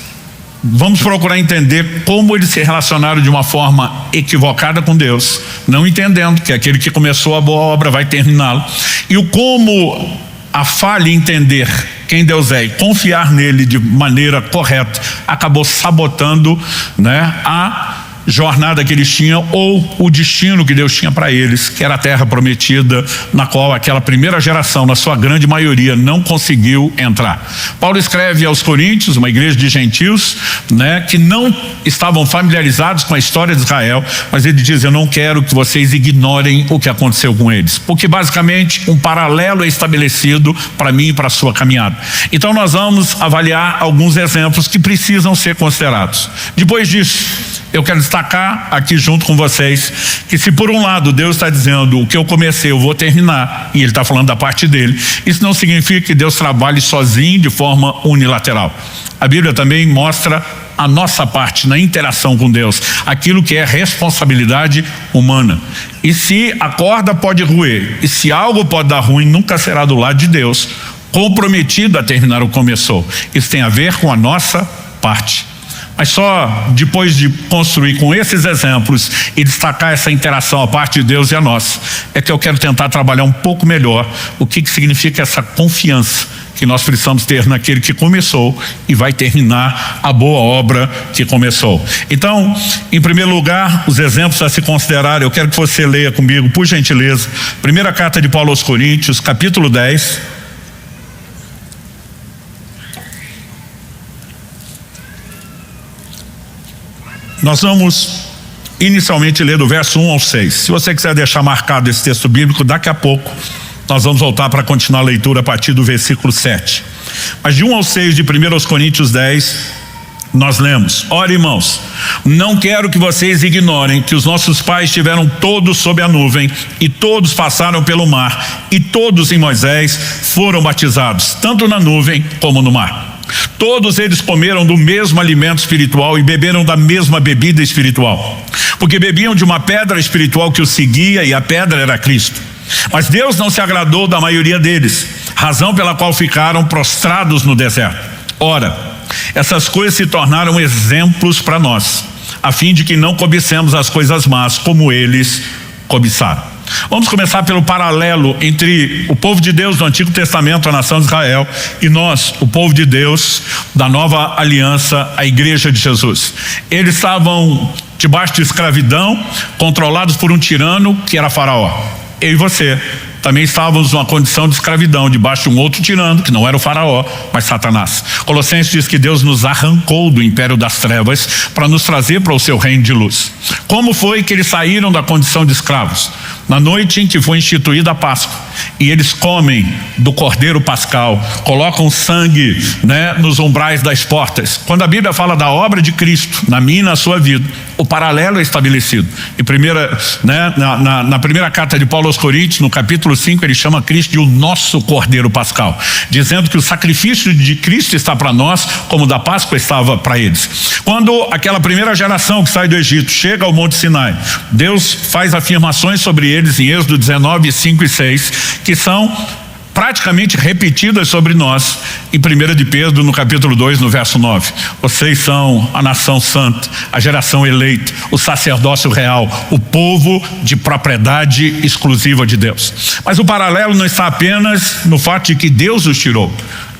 vamos procurar entender como eles se relacionaram de uma forma equivocada com Deus, não entendendo que aquele que começou a boa obra vai terminá-la, e o como a falha em entender quem Deus é e confiar nele de maneira correta acabou sabotando, né, a jornada que eles tinham, ou o destino que Deus tinha para eles, que era a terra prometida, na qual aquela primeira geração, na sua grande maioria, não conseguiu entrar. Paulo escreve aos Coríntios, uma igreja de gentios, né, que não estavam familiarizados com a história de Israel, mas ele diz: eu não quero que vocês ignorem o que aconteceu com eles, porque basicamente um paralelo é estabelecido para mim e para a sua caminhada. Então nós vamos avaliar alguns exemplos que precisam ser considerados. Depois disso, eu quero destacar aqui junto com vocês que, se por um lado Deus está dizendo o que eu comecei eu vou terminar, e Ele está falando da parte dele, isso não significa que Deus trabalhe sozinho de forma unilateral. A Bíblia também mostra a nossa parte na interação com Deus, aquilo que é responsabilidade humana. E se a corda pode roer, e se algo pode dar ruim, nunca será do lado de Deus, comprometido a terminar o que começou. Isso tem a ver com a nossa parte. Mas só depois de construir com esses exemplos e destacar essa interação a parte de Deus e a nossa, é que eu quero tentar trabalhar um pouco melhor o que significa essa confiança que nós precisamos ter naquele que começou e vai terminar a boa obra que começou. Então, em primeiro lugar, os exemplos a se considerar, eu quero que você leia comigo, por gentileza, primeira carta de Paulo aos Coríntios, capítulo 10. Nós vamos inicialmente ler do verso 1 ao 6. Se você quiser deixar marcado esse texto bíblico, daqui a pouco nós vamos voltar para continuar a leitura a partir do versículo 7. Mas de 1 ao 6 de 1 Coríntios 10, nós lemos: ora, irmãos, não quero que vocês ignorem que os nossos pais estiveram todos sob a nuvem, e todos passaram pelo mar, e todos em Moisés foram batizados, tanto na nuvem como no mar. Todos eles comeram do mesmo alimento espiritual e beberam da mesma bebida espiritual, porque bebiam de uma pedra espiritual que os seguia, e a pedra era Cristo. Mas Deus não se agradou da maioria deles, razão pela qual ficaram prostrados no deserto. Ora, essas coisas se tornaram exemplos para nós, a fim de que não cobicemos as coisas más como eles cobiçaram. Vamos começar pelo paralelo entre o povo de Deus do Antigo Testamento, a nação de Israel, e nós, o povo de Deus da nova aliança, a igreja de Jesus. Eles estavam debaixo de escravidão, controlados por um tirano que era Faraó. Eu e você também estávamos numa condição de escravidão, debaixo de um outro tirano, que não era o Faraó, mas Satanás. Colossenses diz que Deus nos arrancou do império das trevas para nos trazer para o seu reino de luz. Como foi que eles saíram da condição de escravos? Na noite em que foi instituída a Páscoa, e eles comem do cordeiro pascal, colocam sangue, né, nos umbrais das portas. Quando a Bíblia fala da obra de Cristo na minha e na sua vida, o paralelo é estabelecido. Na primeira carta de Paulo aos Coríntios, no capítulo 5, ele chama Cristo de o nosso cordeiro pascal, dizendo que o sacrifício de Cristo está para nós, como o da Páscoa estava para eles. Quando aquela primeira geração que sai do Egito chega ao Monte Sinai, Deus faz afirmações sobre eles em Êxodo 19, 5 e 6, que são praticamente repetidas sobre nós em 1 de Pedro, no capítulo 2, no verso 9. Vocês são a nação santa, a geração eleita, o sacerdócio real, o povo de propriedade exclusiva de Deus. Mas o paralelo não está apenas no fato de que Deus os tirou.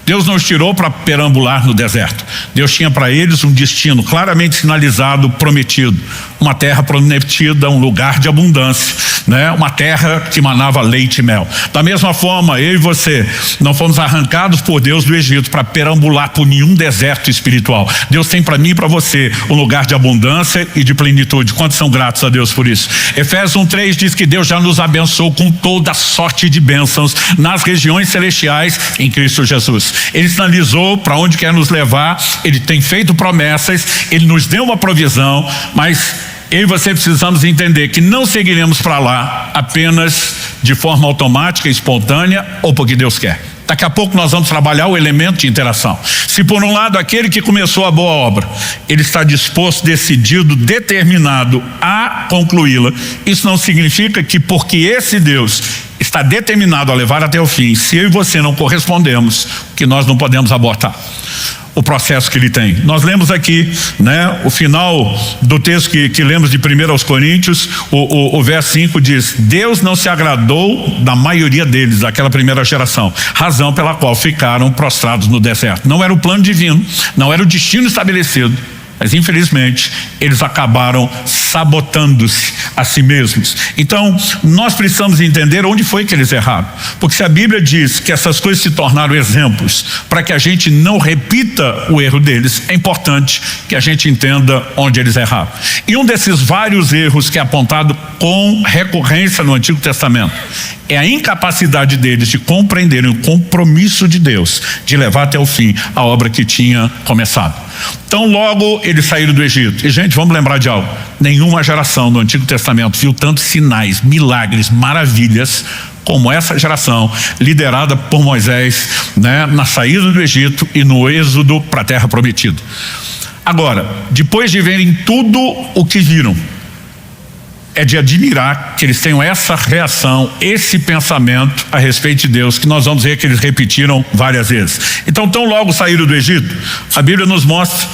Deus não os tirou para perambular no deserto. Deus tinha para eles um destino claramente sinalizado, prometido. Uma terra prometida, um lugar de abundância, né? Uma terra que manava leite e mel. Da mesma forma, eu e você não fomos arrancados por Deus do Egito para perambular por nenhum deserto espiritual. Deus tem para mim e para você um lugar de abundância e de plenitude. Quantos são gratos a Deus por isso? Efésios 1:3 diz que Deus já nos abençoou com toda sorte de bênçãos nas regiões celestiais em Cristo Jesus. Ele sinalizou para onde quer nos levar, Ele tem feito promessas, Ele nos deu uma provisão, mas eu e você precisamos entender que não seguiremos para lá apenas de forma automática, espontânea ou porque Deus quer. Daqui a pouco nós vamos trabalhar o elemento de interação. Se por um lado aquele que começou a boa obra, ele está disposto, decidido, determinado a concluí-la, isso não significa que porque esse Deus está determinado a levar até o fim. Se eu e você não correspondemos, que nós não podemos abortar o processo que ele tem. Nós lemos aqui, né, o final do texto que lemos de 1 aos Coríntios, o verso 5 diz: Deus não se agradou da maioria deles, daquela primeira geração, razão pela qual ficaram prostrados no deserto. Não era o plano divino, não era o destino estabelecido, mas infelizmente eles acabaram sabotando-se a si mesmos. Então nós precisamos entender onde foi que eles erraram, porque se a Bíblia diz que essas coisas se tornaram exemplos para que a gente não repita o erro deles, é importante que a gente entenda onde eles erraram. E um desses vários erros que é apontado com recorrência no Antigo Testamento é a incapacidade deles de compreenderem o compromisso de Deus de levar até o fim a obra que tinha começado. Então logo eles saíram do Egito. E gente, vamos lembrar de algo: nenhuma geração no Antigo Testamento viu tantos sinais, milagres, maravilhas como essa geração liderada por Moisés, né, na saída do Egito e no êxodo para a terra prometida. Agora, depois de verem tudo o que viram, é de admirar que eles tenham essa reação, esse pensamento a respeito de Deus, que nós vamos ver que eles repetiram várias vezes. Então, tão logo saíram do Egito, a Bíblia nos mostra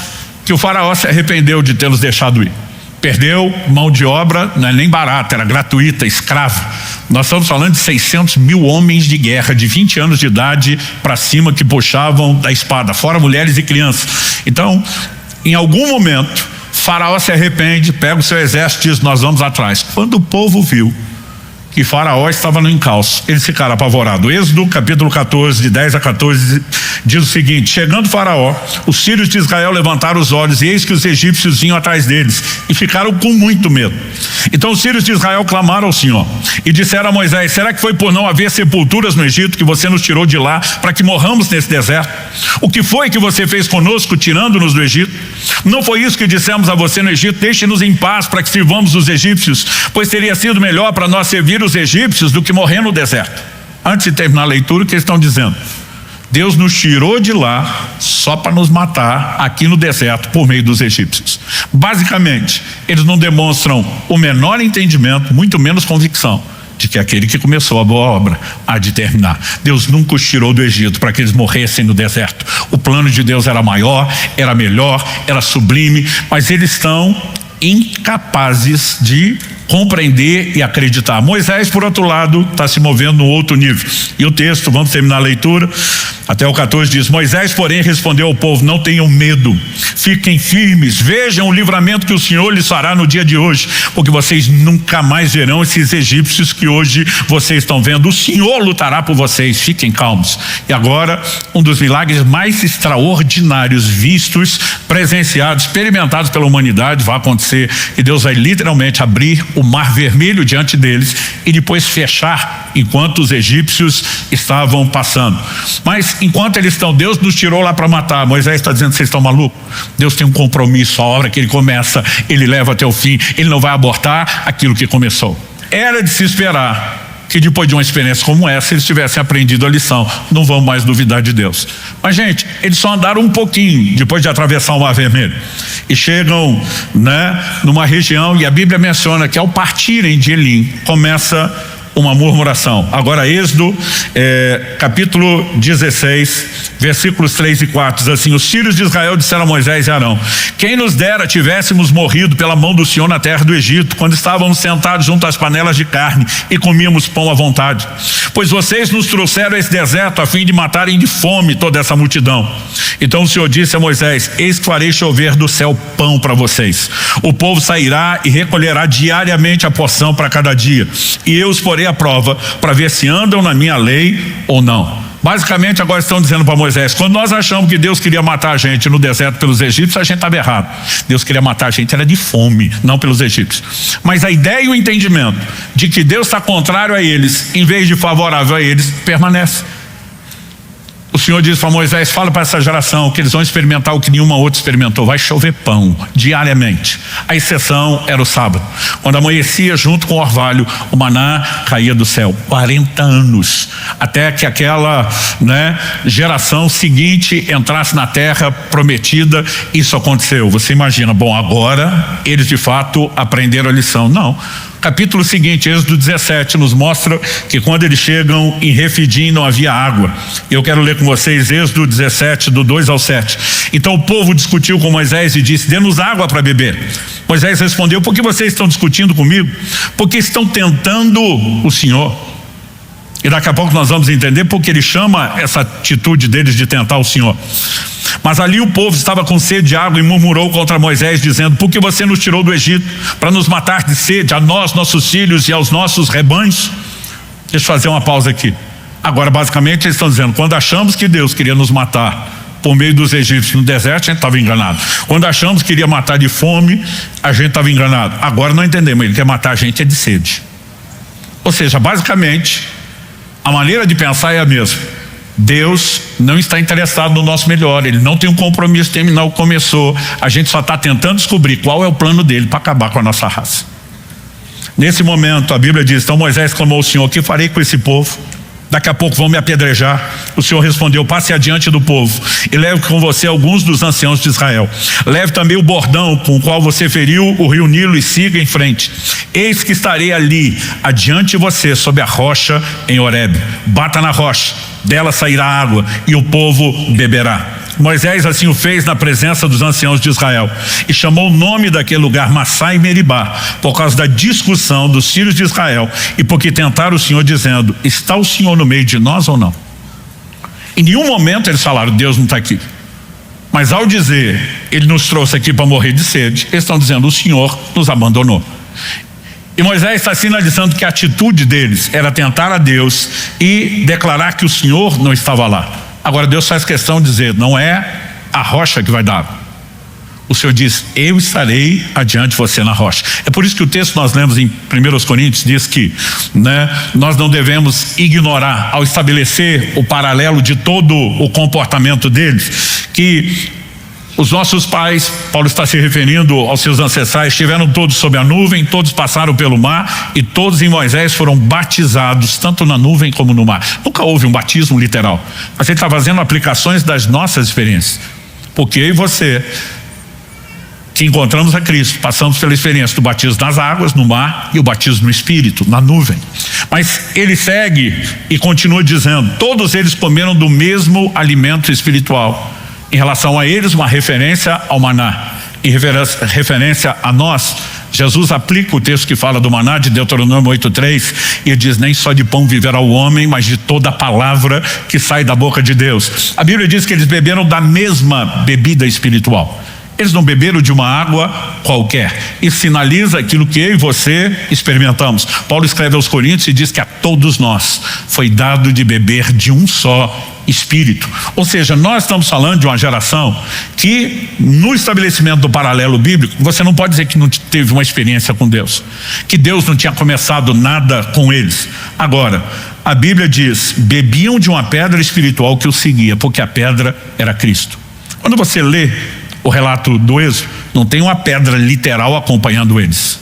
que o faraó se arrependeu de tê-los deixado ir. Perdeu mão de obra, não é nem barata, era gratuita, escravo. Nós estamos falando de 600 mil homens de guerra de 20 anos de idade para cima que puxavam da espada, fora mulheres e crianças. Então, em algum momento, Faraó se arrepende, pega o seu exército e diz: nós vamos atrás. Quando o povo viu que Faraó estava no encalço, eles ficaram apavorados. Êxodo capítulo 14, de 10 a 14, diz o seguinte: chegando Faraó, os sírios de Israel levantaram os olhos, e eis que os egípcios vinham atrás deles, e ficaram com muito medo. Então os sírios de Israel clamaram ao Senhor e disseram a Moisés: será que foi por não haver sepulturas no Egito que você nos tirou de lá para que morramos nesse deserto? O que foi que você fez conosco tirando-nos do Egito? Não foi isso que dissemos a você no Egito: deixe-nos em paz para que sirvamos os egípcios, pois teria sido melhor para nós servir os egípcios do que morrer no deserto. Antes de terminar a leitura, o que eles estão dizendo? Deus nos tirou de lá só para nos matar aqui no deserto por meio dos egípcios. Basicamente, eles não demonstram o menor entendimento, muito menos convicção de que aquele que começou a boa obra há de terminar. Deus nunca os tirou do Egito para que eles morressem no deserto. O plano de Deus era maior, era melhor, era sublime, mas eles estão incapazes de compreender e acreditar. Moisés, por outro lado, está se movendo num outro nível. E o texto, vamos terminar a leitura, até o 14 diz: Moisés, porém, respondeu ao povo: não tenham medo, fiquem firmes, vejam o livramento que o Senhor lhes fará no dia de hoje, porque vocês nunca mais verão esses egípcios que hoje vocês estão vendo. O Senhor lutará por vocês, fiquem calmos. E agora, um dos milagres mais extraordinários vistos, presenciados, experimentados pela humanidade vai acontecer, e Deus vai literalmente abrir o mar vermelho diante deles e depois fechar enquanto os egípcios estavam passando. Mas enquanto eles estão, Deus nos tirou lá para matar. Moisés está dizendo: vocês estão malucos? Deus tem um compromisso, a obra que ele começa, ele leva até o fim, ele não vai abortar aquilo que começou. Era de se esperar que depois de uma experiência como essa, eles tivessem aprendido a lição. Não vão mais duvidar de Deus. Mas gente, eles só andaram um pouquinho depois de atravessar o Mar Vermelho e chegam, né, numa região, e a Bíblia menciona que ao partirem de Elim começa uma murmuração. Agora Êxodo capítulo 16, versículos 3 e 4 diz assim: os filhos de Israel disseram a Moisés e Arão: quem nos dera tivéssemos morrido pela mão do Senhor na terra do Egito, quando estávamos sentados junto às panelas de carne e comíamos pão à vontade, pois vocês nos trouxeram a esse deserto a fim de matarem de fome toda essa multidão. Então o Senhor disse a Moisés: eis que farei chover do céu pão para vocês, o povo sairá e recolherá diariamente a porção para cada dia, e eu os porei a prova para ver se andam na minha lei ou não. Basicamente agora estão dizendo para Moisés: quando nós achamos que Deus queria matar a gente no deserto pelos egípcios, a gente estava errado. Deus queria matar a gente era de fome, não pelos egípcios. Mas a ideia e o entendimento de que Deus está contrário a eles em vez de favorável a eles permanece. O Senhor diz para Moisés: fala para essa geração que eles vão experimentar o que nenhuma outra experimentou. Vai chover pão diariamente. A exceção era o sábado, quando amanhecia junto com o orvalho, o maná caía do céu. 40 anos até que aquela, geração seguinte entrasse na terra prometida. Isso aconteceu. Você imagina, bom, agora eles de fato aprenderam a lição. Não, Capítulo seguinte, Êxodo 17, nos mostra que quando eles chegam em Refidim não havia água. Eu quero ler com vocês Êxodo 17, do 2 ao 7. Então o povo discutiu com Moisés e disse: dê-nos água para beber. Moisés respondeu: por que vocês estão discutindo comigo? Porque estão tentando o Senhor. E daqui a pouco nós vamos entender porque ele chama essa atitude deles de tentar o Senhor. Mas ali o povo estava com sede de água e murmurou contra Moisés, dizendo: por que você nos tirou do Egito para nos matar de sede, a nós, nossos filhos e aos nossos rebanhos? Deixa eu fazer uma pausa aqui. Agora basicamente eles estão dizendo: quando achamos que Deus queria nos matar por meio dos egípcios no deserto, a gente estava enganado. Quando achamos que iria matar de fome, a gente estava enganado. Agora não entendemos, ele quer matar a gente de sede. Ou seja, basicamente a maneira de pensar é a mesma. Deus não está interessado no nosso melhor, ele não tem um compromisso terminal que começou. A gente só está tentando descobrir qual é o plano dele para acabar com a nossa raça. Nesse momento a Bíblia diz: então Moisés clamou ao Senhor: o que farei com esse povo? Daqui a pouco vão me apedrejar. O Senhor respondeu: passe adiante do povo e leve com você alguns dos anciãos de Israel. Leve também o bordão com o qual você feriu o rio Nilo e siga em frente. Eis que estarei ali adiante de você sob a rocha em Horebe. Bata na rocha, dela sairá água e o povo beberá. Moisés assim o fez na presença dos anciãos de Israel e chamou o nome daquele lugar Massá e Meribá, por causa da discussão dos filhos de Israel e porque tentaram o Senhor, dizendo: está o Senhor no meio de nós ou não? Em nenhum momento eles falaram: Deus não está aqui. Mas ao dizer: ele nos trouxe aqui para morrer de sede, eles estão dizendo: o Senhor nos abandonou. E Moisés está sinalizando que a atitude deles era tentar a Deus e declarar que o Senhor não estava lá. Agora Deus faz questão de dizer: não é a rocha que vai dar. O Senhor diz: eu estarei adiante de você na rocha. É por isso que o texto que nós lemos em 1 Coríntios diz que nós não devemos ignorar, ao estabelecer o paralelo de todo o comportamento deles, que os nossos pais, Paulo está se referindo aos seus ancestrais, estiveram todos sob a nuvem, todos passaram pelo mar e todos em Moisés foram batizados, tanto na nuvem como no mar. Nunca houve um batismo literal, mas ele está fazendo aplicações das nossas experiências. Porque eu e você, que encontramos a Cristo, passamos pela experiência do batismo nas águas, no mar, e o batismo no Espírito, na nuvem. Mas ele segue e continua dizendo: todos eles comeram do mesmo alimento espiritual. Em relação a eles, uma referência ao maná. Em referência a nós, Jesus aplica o texto que fala do maná de Deuteronômio 8:3 e diz: nem só de pão viverá o homem, mas de toda a palavra que sai da boca de Deus. A Bíblia diz que eles beberam da mesma bebida espiritual. Eles não beberam de uma água qualquer. Isso sinaliza aquilo que eu e você experimentamos. Paulo escreve aos Coríntios e diz que a todos nós foi dado de beber de um só Espírito. Ou seja, nós estamos falando de uma geração que, no estabelecimento do paralelo bíblico, você não pode dizer que não teve uma experiência com Deus, que Deus não tinha começado nada com eles. Agora, a Bíblia diz: bebiam de uma pedra espiritual que os seguia, porque a pedra era Cristo. Quando você lê o relato do Êxodo, não tem uma pedra literal acompanhando eles,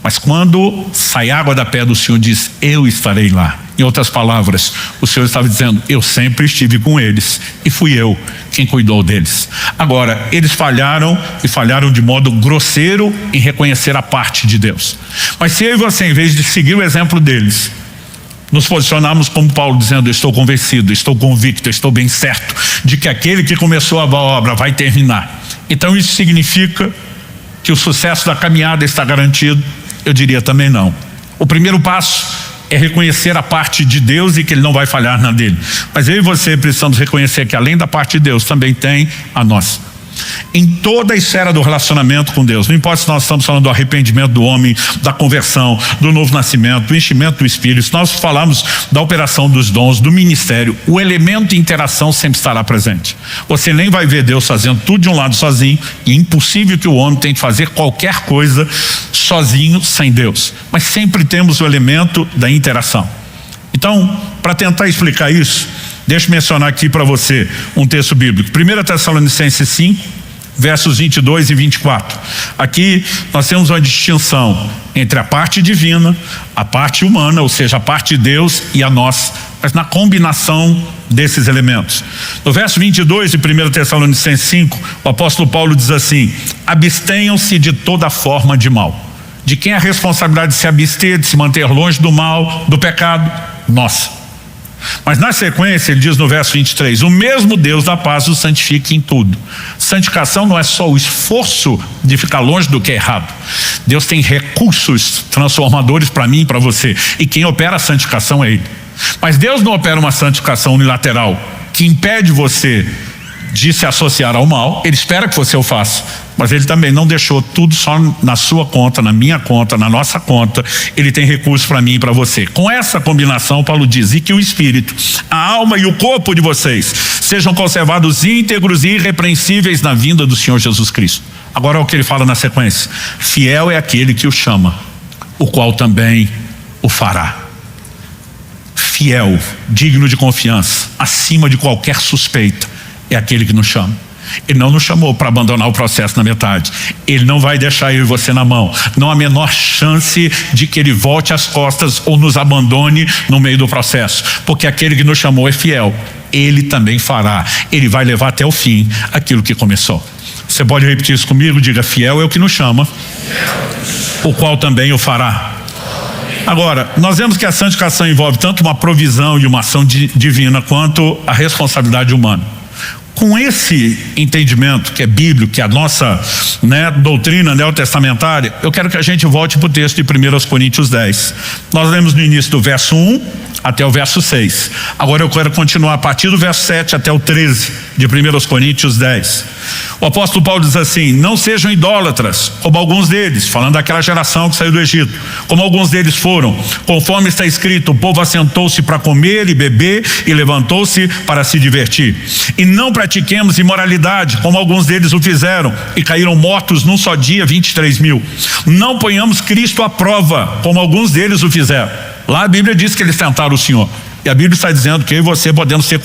mas quando sai água da pedra, o Senhor diz: eu estarei lá. Em outras palavras, o Senhor estava dizendo: eu sempre estive com eles e fui eu quem cuidou deles. Agora, eles falharam e falharam de modo grosseiro em reconhecer a parte de Deus. Mas se eu e você, em vez de seguir o exemplo deles, nos posicionarmos como Paulo, dizendo: eu estou convencido, estou convicto, estou bem certo de que aquele que começou a obra vai terminar, então isso significa que o sucesso da caminhada está garantido? Eu diria também não. O primeiro passo é reconhecer a parte de Deus e que ele não vai falhar na dele. Mas eu e você precisamos reconhecer que além da parte de Deus também tem a nossa. Em toda a esfera do relacionamento com Deus, não importa se nós estamos falando do arrependimento do homem, da conversão, do novo nascimento, do enchimento do Espírito, se nós falamos da operação dos dons, do ministério, o elemento de interação sempre estará presente. Você nem vai ver Deus fazendo tudo de um lado sozinho, e é impossível que o homem tente fazer qualquer coisa sozinho, sem Deus. Mas sempre temos o elemento da interação. Então, para tentar explicar isso, deixa eu mencionar aqui para você um texto bíblico. 1 Tessalonicenses 5, versos 22 e 24. Aqui nós temos uma distinção entre a parte divina, a parte humana, ou seja, a parte de Deus e a nossa, mas na combinação desses elementos. No verso 22 de 1 Tessalonicenses 5, o apóstolo Paulo diz assim: abstenham-se de toda forma de mal. De quem é a responsabilidade de se abster, de se manter longe do mal, do pecado? Nossa. Mas na sequência ele diz no verso 23, o mesmo Deus da paz o santifique em tudo. Santificação não é só o esforço de ficar longe do que é errado. Deus tem recursos transformadores para mim e para você, e quem opera a santificação é Ele. Mas Deus não opera uma santificação unilateral que impede você de se associar ao mal. Ele espera que você o faça, mas Ele também não deixou tudo só na sua conta, na minha conta, na nossa conta. Ele tem recursos para mim e para você. Com essa combinação, Paulo diz, e que o espírito, a alma e o corpo de vocês sejam conservados íntegros e irrepreensíveis na vinda do Senhor Jesus Cristo. Agora é o que ele fala na sequência: fiel é aquele que o chama, o qual também o fará. Fiel, digno de confiança, acima de qualquer suspeita, é aquele que nos chama. Ele não nos chamou para abandonar o processo na metade. Ele não vai deixar eu e você na mão. Não há a menor chance de que ele volte as costas ou nos abandone no meio do processo, porque aquele que nos chamou é fiel. Ele também fará. Ele vai levar até o fim aquilo que começou. Você pode repetir isso comigo? Diga: fiel é o que nos chama, o qual também o fará. Agora, nós vemos que a santificação envolve tanto uma provisão e uma ação divina quanto a responsabilidade humana. Com esse entendimento que é bíblico, que é a nossa doutrina neotestamentária, eu quero que a gente volte para o texto de 1 Coríntios 10. Nós lemos no início do verso 1 até o verso 6. Agora eu quero continuar a partir do verso 7 até o 13 de 1 Coríntios 10. O apóstolo Paulo diz assim: não sejam idólatras, como alguns deles, falando daquela geração que saiu do Egito, como alguns deles foram. Conforme está escrito, o povo assentou-se para comer e beber e levantou-se para se divertir. E não pratiquemos imoralidade, como alguns deles o fizeram e caíram mortos num só dia 23.000. Não ponhamos Cristo à prova, como alguns deles o fizeram. Lá a Bíblia diz que eles tentaram o Senhor. E a Bíblia está dizendo que eu e você podemos ter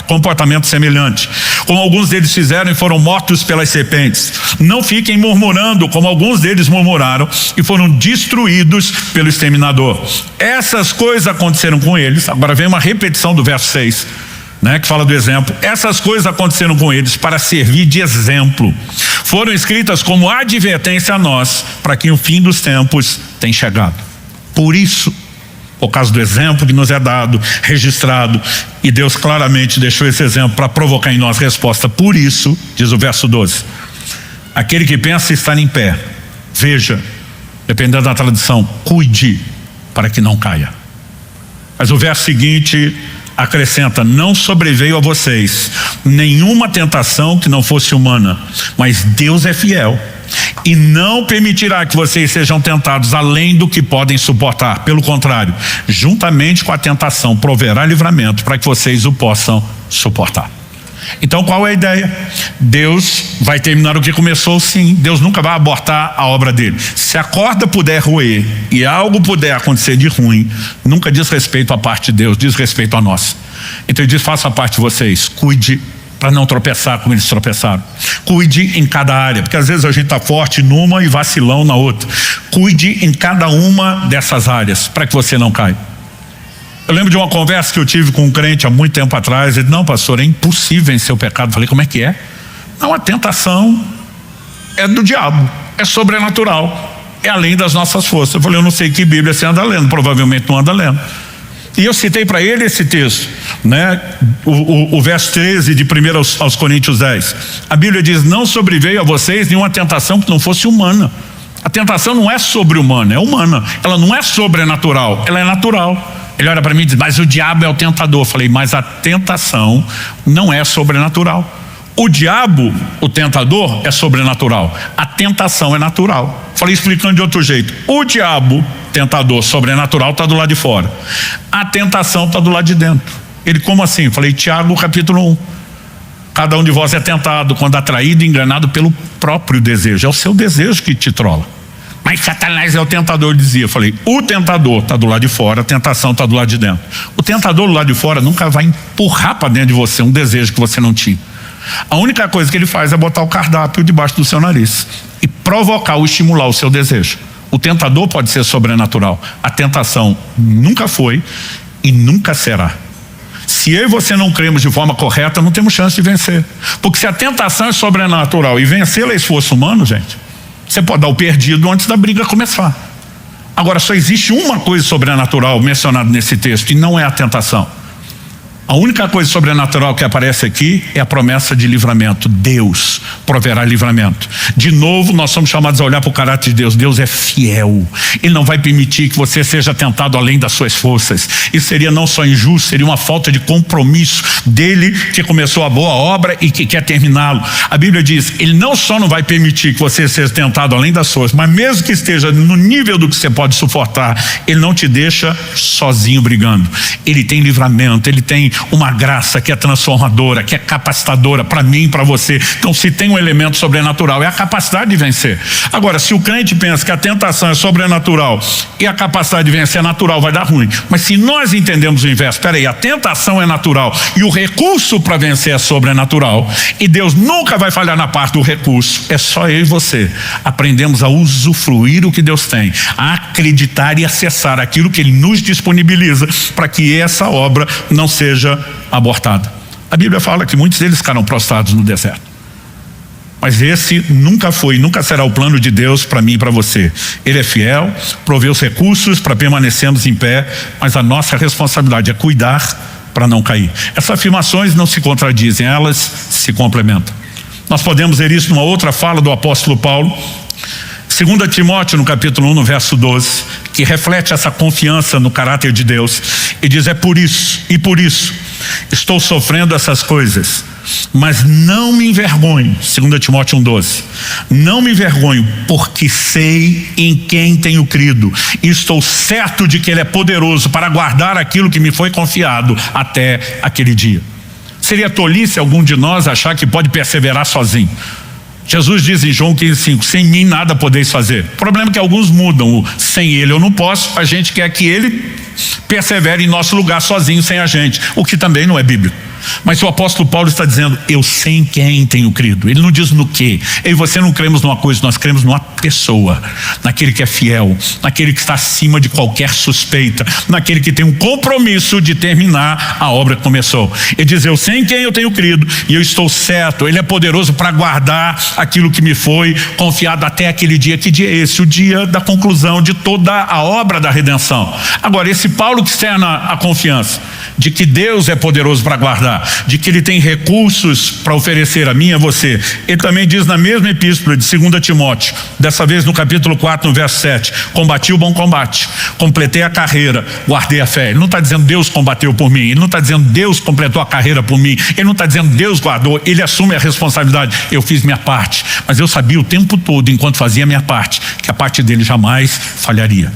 comportamento semelhante, como alguns deles fizeram e foram mortos pelas serpentes. Não fiquem murmurando, como alguns deles murmuraram e foram destruídos pelo exterminador. Essas coisas aconteceram com eles. Agora vem uma repetição do verso 6, que fala do exemplo. Essas coisas aconteceram com eles para servir de exemplo. Foram escritas como advertência a nós, para que o fim dos tempos tenha chegado. Por isso, por causa do exemplo que nos é dado, registrado, e Deus claramente deixou esse exemplo para provocar em nós resposta. Por isso, diz o verso 12, aquele que pensa estar em pé, veja, dependendo da tradução, cuide para que não caia. Mas o verso seguinte acrescenta: não sobreveio a vocês nenhuma tentação que não fosse humana, mas Deus é fiel e não permitirá que vocês sejam tentados além do que podem suportar. Pelo contrário, juntamente com a tentação proverá livramento para que vocês o possam suportar. Então qual é a ideia? Deus vai terminar o que começou, sim. Deus nunca vai abortar a obra dele. Se a corda puder roer e algo puder acontecer de ruim, nunca diz respeito à parte de Deus, diz respeito a nós. Então ele diz: faça a parte de vocês, cuide para não tropeçar como eles tropeçaram. Cuide em cada área, porque às vezes a gente está forte numa e vacilão na outra. Cuide em cada uma dessas áreas para que você não caia. Eu lembro de uma conversa que eu tive com um crente há muito tempo atrás. Ele: não, pastor, é impossível vencer o pecado. Eu falei: como é que é? Não, a tentação é do diabo, é sobrenatural, é além das nossas forças. Eu falei: eu não sei que Bíblia você anda lendo, provavelmente não anda lendo. E eu citei para ele esse texto, o verso 13 de 1 aos Coríntios 10. A Bíblia diz: não sobreveio a vocês nenhuma tentação que não fosse humana. A tentação não é sobre-humana, é humana. Ela não é sobrenatural, ela é natural. Ele olha para mim e diz: mas o diabo é o tentador. Eu falei: mas a tentação não é sobrenatural. O diabo, o tentador, é sobrenatural. A tentação é natural. Falei explicando de outro jeito: o diabo, tentador, sobrenatural, está do lado de fora. A tentação está do lado de dentro. Ele: como assim? Falei: Tiago capítulo 1. Cada um de vós é tentado quando atraído e enganado pelo próprio desejo. É o seu desejo que te trola. Mas Satanás é o tentador, dizia. Eu falei: o tentador está do lado de fora, a tentação está do lado de dentro. O tentador do lado de fora nunca vai empurrar para dentro de você um desejo que você não tinha. A única coisa que ele faz é botar o cardápio debaixo do seu nariz e provocar ou estimular o seu desejo. O tentador pode ser sobrenatural. A tentação nunca foi e nunca será. Se eu e você não cremos de forma correta, não temos chance de vencer. Porque se a tentação é sobrenatural e vencê-la é esforço humano, gente, Você pode dar o perdido antes da briga começar. Agora, só existe uma coisa sobrenatural mencionada nesse texto, e não é a tentação. A única coisa sobrenatural que aparece aqui é a promessa de livramento. Deus proverá livramento. De novo, nós somos chamados a olhar para o caráter de Deus. Deus é fiel. Ele não vai permitir que você seja tentado além das suas forças. Isso seria não só injusto, seria uma falta de compromisso dele, que começou a boa obra e que quer terminá-lo. A Bíblia diz, ele não só não vai permitir que você seja tentado além das forças, mas mesmo que esteja no nível do que você pode suportar, ele não te deixa sozinho brigando. Ele tem livramento, ele tem uma graça que é transformadora, que é capacitadora para mim e para você. Então, se tem um elemento sobrenatural, é a capacidade de vencer. Agora, se o crente pensa que a tentação é sobrenatural e a capacidade de vencer é natural, vai dar ruim. Mas se nós entendemos o inverso, peraí, a tentação é natural e o recurso para vencer é sobrenatural, e Deus nunca vai falhar na parte do recurso, é só eu e você. Aprendemos a usufruir o que Deus tem, a acreditar e acessar aquilo que Ele nos disponibiliza para que essa obra não seja abortada. A Bíblia fala que muitos deles ficaram prostrados no deserto. Mas esse nunca foi, nunca será o plano de Deus para mim e para você. Ele é fiel, provê os recursos para permanecermos em pé, mas a nossa responsabilidade é cuidar para não cair. Essas afirmações não se contradizem, elas se complementam. Nós podemos ver isso numa outra fala do apóstolo Paulo, 2 Timóteo, no capítulo 1, no verso 12, que reflete essa confiança no caráter de Deus, e diz, é por isso, e por isso, estou sofrendo essas coisas, mas não me envergonho, 2 Timóteo 1,12, não me envergonho, porque sei em quem tenho crido, e estou certo de que Ele é poderoso para guardar aquilo que me foi confiado até aquele dia. Seria tolice algum de nós achar que pode perseverar sozinho. Jesus diz em João 15,5, sem mim nada podeis fazer. O problema é que alguns mudam o sem Ele eu não posso, a gente quer que Ele persevere em nosso lugar sozinho, sem a gente, o que também não é bíblico. Mas o apóstolo Paulo está dizendo, eu sei em quem tenho crido. Ele não diz no quê. Eu e você não cremos numa coisa, nós cremos numa pessoa, naquele que é fiel, naquele que está acima de qualquer suspeita, naquele que tem um compromisso de terminar a obra que começou. Ele diz, eu sei em quem eu tenho crido e eu estou certo, Ele é poderoso para guardar aquilo que me foi confiado até aquele dia. Que dia é esse? O dia da conclusão de toda a obra da redenção. Agora, esse Paulo que externa a confiança de que Deus é poderoso para guardar, de que Ele tem recursos para oferecer a mim e a você. Ele também diz na mesma epístola de 2 Timóteo, dessa vez no capítulo 4, no verso 7, combati o bom combate, completei a carreira, guardei a fé. Ele não está dizendo Deus combateu por mim, ele não está dizendo Deus completou a carreira por mim, ele não está dizendo Deus guardou, ele assume a responsabilidade. Eu fiz minha parte, mas eu sabia o tempo todo, enquanto fazia a minha parte, que a parte dele jamais falharia.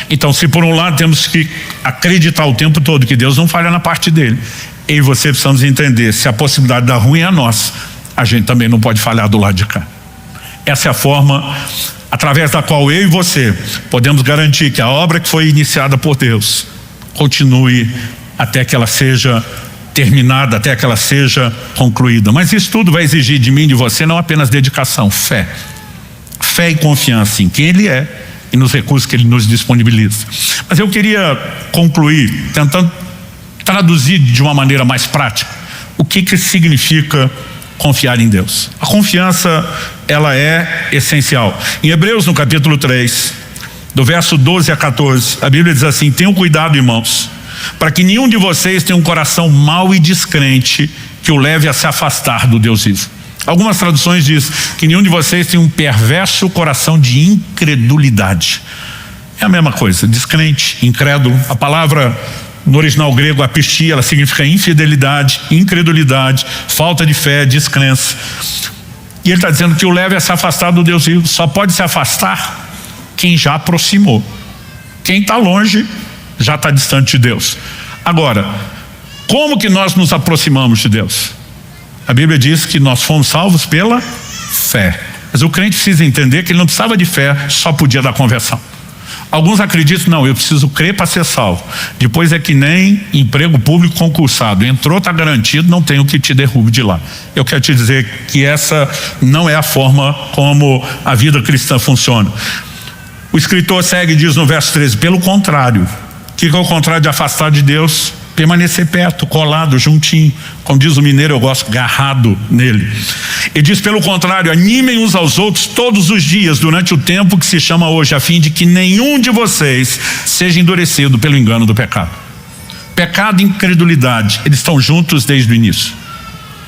Então, se por um lado temos que acreditar o tempo todo que Deus não falha na parte dele, eu e você precisamos entender, se a possibilidade da ruim é a nossa, a gente também não pode falhar do lado de cá. Essa é a forma através da qual eu e você podemos garantir que a obra que foi iniciada por Deus continue até que ela seja terminada, até que ela seja concluída. Mas isso tudo vai exigir de mim e de você não apenas dedicação, fé e confiança em quem Ele é e nos recursos que Ele nos disponibiliza. Mas eu queria concluir tentando traduzir de uma maneira mais prática o que significa confiar em Deus. A confiança, ela é essencial. Em Hebreus, no capítulo 3, do verso 12 a 14, a Bíblia diz assim, tenham cuidado, irmãos, para que nenhum de vocês tenha um coração mau e descrente que o leve a se afastar do Deus vivo. Algumas traduções dizem que nenhum de vocês tem um perverso coração de incredulidade. É a mesma coisa, descrente, incrédulo. A palavra no original grego, apistia, ela significa infidelidade, incredulidade, falta de fé, descrença. E ele está dizendo que o leve a se afastar do Deus vivo. Só pode se afastar quem já aproximou. Quem está longe já está distante de Deus. Agora, como que nós nos aproximamos de Deus? A Bíblia diz que nós fomos salvos pela fé. Mas o crente precisa entender que ele não precisava de fé, só podia dar conversão. Alguns acreditam, não, eu preciso crer para ser salvo. Depois é que nem emprego público concursado. Entrou, está garantido, não tem o que te derrube de lá. Eu quero te dizer que essa não é a forma como a vida cristã funciona. O escritor segue e diz no verso 13, pelo contrário. O que é o contrário de afastar de Deus? permanecer perto, colado, juntinho. Como diz o mineiro, eu gosto, agarrado nele. Ele diz, pelo contrário, animem uns aos outros todos os dias, durante o tempo que se chama hoje, a fim de que nenhum de vocês seja endurecido pelo engano do pecado. Pecado e incredulidade, eles estão juntos desde o início.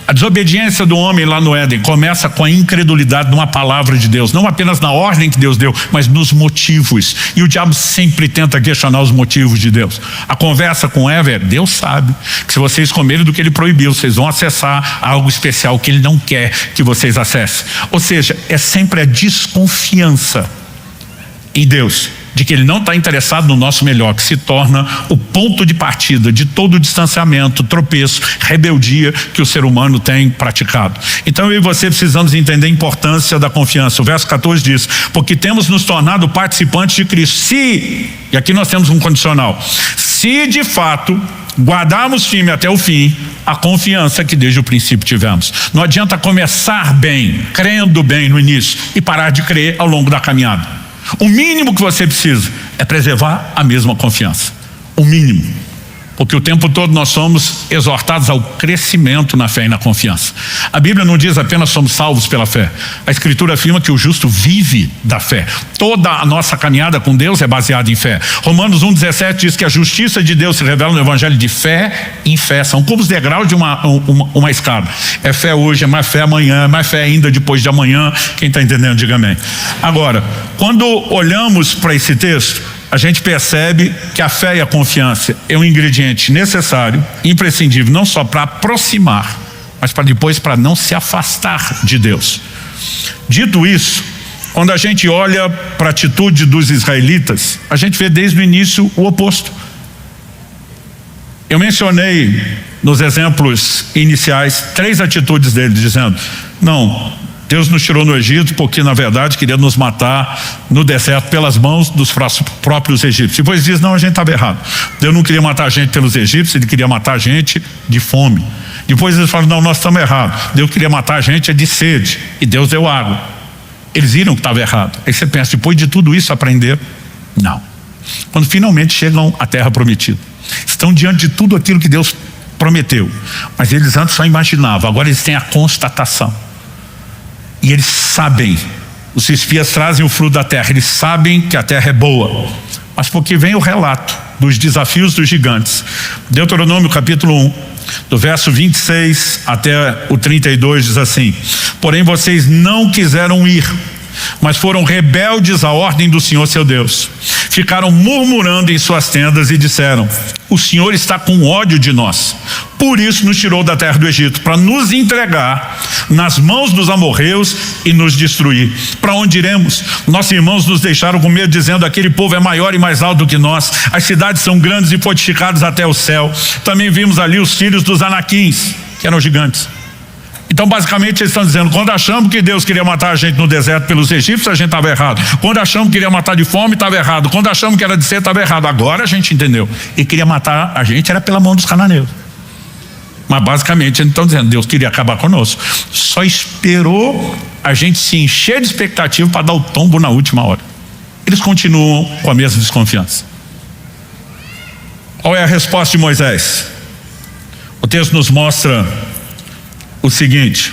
A desobediência do homem lá no Éden começa com a incredulidade numa palavra de Deus, não apenas na ordem que Deus deu, mas nos motivos. E o diabo sempre tenta questionar os motivos de Deus. A conversa com Eva é, Deus sabe que se vocês comerem do que ele proibiu, vocês vão acessar algo especial que ele não quer que vocês acessem. Ou seja, é sempre a desconfiança em Deus, de que ele não está interessado no nosso melhor, que se torna o ponto de partida de todo o distanciamento, tropeço, rebeldia que o ser humano tem praticado. Então eu e você precisamos entender a importância da confiança. O verso 14 diz, porque temos nos tornado participantes de Cristo, se, e aqui nós temos um condicional, se de fato guardarmos firme até o fim a confiança que desde o princípio tivemos. Não adianta começar bem, crendo bem no início e parar de crer ao longo da caminhada. O mínimo que você precisa é preservar a mesma confiança. O mínimo. Porque o tempo todo nós somos exortados ao crescimento na fé e na confiança. A Bíblia não diz apenas somos salvos pela fé. A Escritura afirma que o justo vive da fé. Toda a nossa caminhada com Deus é baseada em fé. Romanos 1,17 diz que a justiça de Deus se revela no evangelho de fé em fé. São como os degraus de uma escada. É fé hoje, é mais fé amanhã, é mais fé ainda depois de amanhã. Quem está entendendo, diga amém. Agora, quando olhamos para esse texto, a gente percebe que a fé e a confiança é um ingrediente necessário, imprescindível, não só para aproximar, mas para depois para não se afastar de Deus. Dito isso, quando a gente olha para a atitude dos israelitas, a gente vê desde o início o oposto. Eu mencionei nos exemplos iniciais 3 atitudes deles, dizendo, não, Deus nos tirou no Egito porque na verdade queria nos matar no deserto pelas mãos dos próprios egípcios. Depois diz, não, a gente estava errado. Deus não queria matar a gente pelos egípcios, ele queria matar a gente de fome. Depois eles falam, não, nós estamos errados. Deus queria matar a gente de sede e Deus deu água. Eles viram que estava errado. Aí você pensa, depois de tudo isso aprender? Não. Quando finalmente chegam à terra prometida, estão diante de tudo aquilo que Deus prometeu, mas eles antes só imaginavam, agora eles têm a constatação. E eles sabem, os espias trazem o fruto da terra, eles sabem que a terra é boa, mas porque vem o relato dos desafios dos gigantes. Deuteronômio capítulo 1, do verso 26 até o 32 diz assim, porém vocês não quiseram ir, mas foram rebeldes à ordem do Senhor seu Deus. Ficaram murmurando em suas tendas e disseram, o Senhor está com ódio de nós, por isso nos tirou da terra do Egito, para nos entregar nas mãos dos amorreus e nos destruir. Para onde iremos? Nossos irmãos nos deixaram com medo, dizendo, aquele povo é maior e mais alto do que nós, as cidades são grandes e fortificadas até o céu. Também vimos ali os filhos dos Anaquins, que eram gigantes. Então basicamente eles estão dizendo, quando achamos que Deus queria matar a gente no deserto pelos egípcios, a gente estava errado. Quando achamos que queria matar de fome, estava errado. Quando achamos que era de sede, estava errado. Agora a gente entendeu. E queria matar a gente era pela mão dos cananeus. Mas basicamente eles estão dizendo, Deus queria acabar conosco. Só esperou a gente se encher de expectativa para dar o tombo na última hora. Eles continuam com a mesma desconfiança. Qual é a resposta de Moisés? O texto nos mostra o seguinte,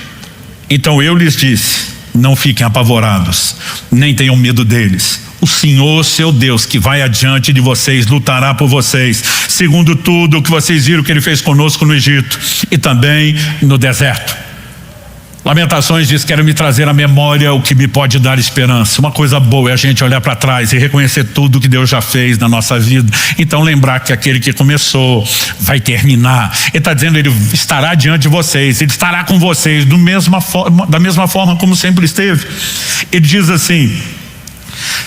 então eu lhes disse, não fiquem apavorados, nem tenham medo deles. O Senhor, seu Deus, que vai adiante de vocês, lutará por vocês, segundo tudo o que vocês viram que ele fez conosco no Egito e também no deserto. Lamentações diz, quero me trazer à memória o que me pode dar esperança. Uma coisa boa é a gente olhar para trás e reconhecer tudo que Deus já fez na nossa vida. Então lembrar que aquele que começou vai terminar. Ele está dizendo, ele estará diante de vocês, ele estará com vocês da mesma forma como sempre esteve. Ele diz assim,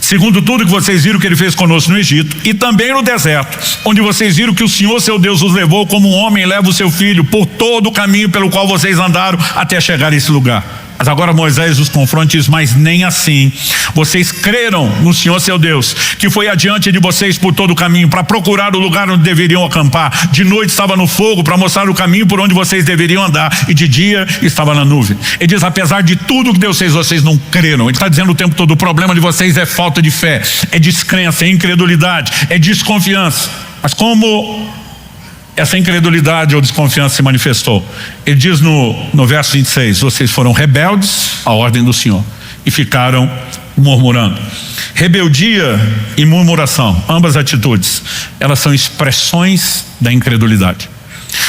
segundo tudo que vocês viram que ele fez conosco no Egito e também no deserto, onde vocês viram que o Senhor seu Deus os levou como um homem leva o seu filho por todo o caminho pelo qual vocês andaram até chegar a esse lugar. Mas agora Moisés os confronta e diz, mas nem assim. Vocês creram no Senhor seu Deus, que foi adiante de vocês por todo o caminho, para procurar o lugar onde deveriam acampar. De noite estava no fogo, para mostrar o caminho por onde vocês deveriam andar, e de dia estava na nuvem. Ele diz, apesar de tudo que Deus fez, vocês não creram. Ele está dizendo o tempo todo, o problema de vocês é falta de fé, é descrença, é incredulidade, é desconfiança. Mas como essa incredulidade ou desconfiança se manifestou? Ele diz no verso 26, vocês foram rebeldes à ordem do Senhor e ficaram murmurando. Rebeldia e murmuração, ambas atitudes, elas são expressões da incredulidade.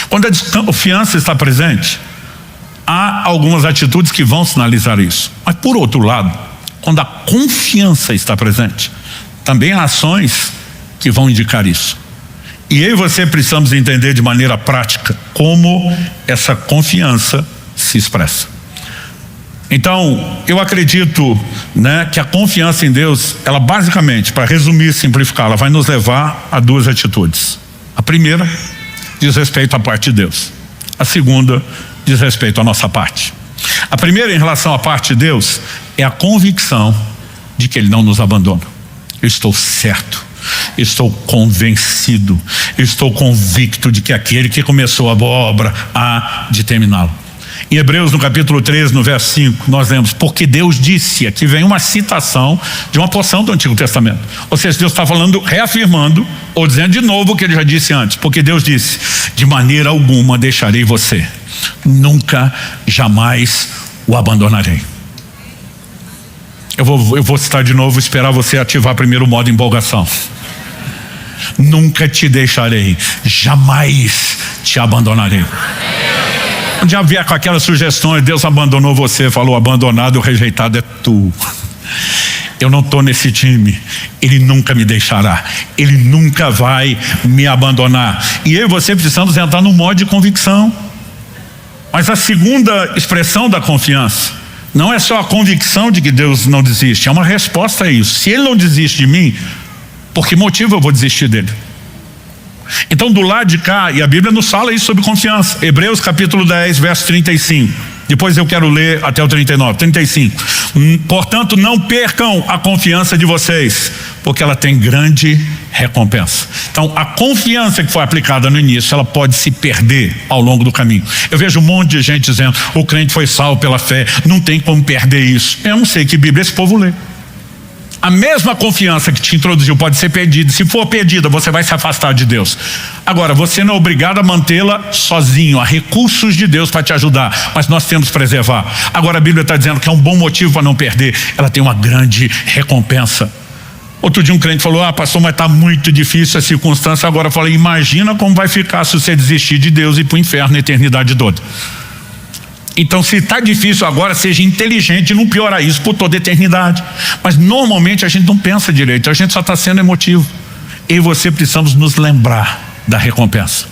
Quando a desconfiança está presente, há algumas atitudes que vão sinalizar isso. Mas por outro lado, quando a confiança está presente, também há ações que vão indicar isso. E eu e você precisamos entender de maneira prática como essa confiança se expressa. Então, eu acredito, que a confiança em Deus, ela basicamente, para resumir e simplificar, ela vai nos levar a duas atitudes. A primeira diz respeito à parte de Deus. A segunda diz respeito à nossa parte. A primeira, em relação à parte de Deus, é a convicção de que Ele não nos abandona. Eu estou certo, eu estou convencido, eu estou convicto de que aquele que começou a boa obra há de terminá-lo. Em Hebreus, no capítulo 13, no verso 5, nós lemos, porque Deus disse, aqui vem uma citação de uma porção do Antigo Testamento. Ou seja, Deus está falando, reafirmando, ou dizendo de novo o que Ele já disse antes. Porque Deus disse, de maneira alguma deixarei você, nunca, jamais o abandonarei. Eu vou citar de novo, esperar você ativar primeiro o modo empolgação. Nunca te deixarei, jamais te abandonarei. Um dia vier com aquelas sugestões, Deus abandonou você, falou abandonado, o rejeitado é tu. Eu não estou nesse time. Ele nunca me deixará, Ele nunca vai me abandonar. E eu e você precisamos entrar num modo de convicção. Mas a segunda expressão da confiança não é só a convicção de que Deus não desiste, é uma resposta a isso. Se Ele não desiste de mim, por que motivo eu vou desistir dele? Então do lado de cá, e a Bíblia nos fala isso sobre confiança. Hebreus capítulo 10, verso 35. Depois eu quero ler até o 39, 35. Portanto, não percam a confiança de vocês, porque ela tem grande recompensa. Então, a confiança que foi aplicada no início, ela pode se perder ao longo do caminho. Eu vejo um monte de gente dizendo, o crente foi salvo pela fé, não tem como perder isso. Eu não sei que Bíblia esse povo lê. A mesma confiança que te introduziu pode ser perdida. Se for perdida, você vai se afastar de Deus. Agora, você não é obrigado a mantê-la sozinho. Há recursos de Deus para te ajudar, mas nós temos que preservar. Agora a Bíblia está dizendo que é um bom motivo para não perder. Ela tem uma grande recompensa. Outro dia um crente falou, pastor, mas está muito difícil a circunstância. Agora eu falei, imagina como vai ficar se você desistir de Deus e ir para o inferno a eternidade toda. Então, se está difícil agora, seja inteligente e não piorar isso por toda a eternidade. Mas normalmente a gente não pensa direito, a gente só está sendo emotivo. Eu e você precisamos nos lembrar da recompensa.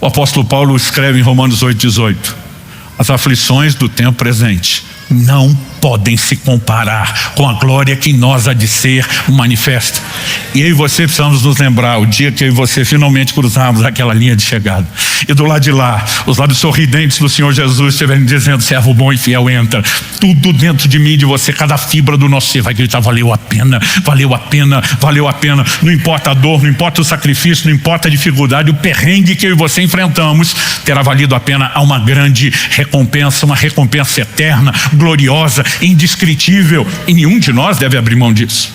O apóstolo Paulo escreve em Romanos 8,18: as aflições do tempo presente não podem se comparar com a glória que em nós há de ser manifesta. E eu e você precisamos nos lembrar o dia que eu e você finalmente cruzarmos aquela linha de chegada. E do lado de lá, os lábios sorridentes do Senhor Jesus estiverem dizendo, servo bom e fiel, entra. Tudo dentro de mim e de você, cada fibra do nosso ser vai gritar, valeu a pena, valeu a pena, valeu a pena. Não importa a dor, não importa o sacrifício, não importa a dificuldade, o perrengue que eu e você enfrentamos terá valido a pena. Há uma grande recompensa, uma recompensa eterna, gloriosa, indescritível, e nenhum de nós deve abrir mão disso.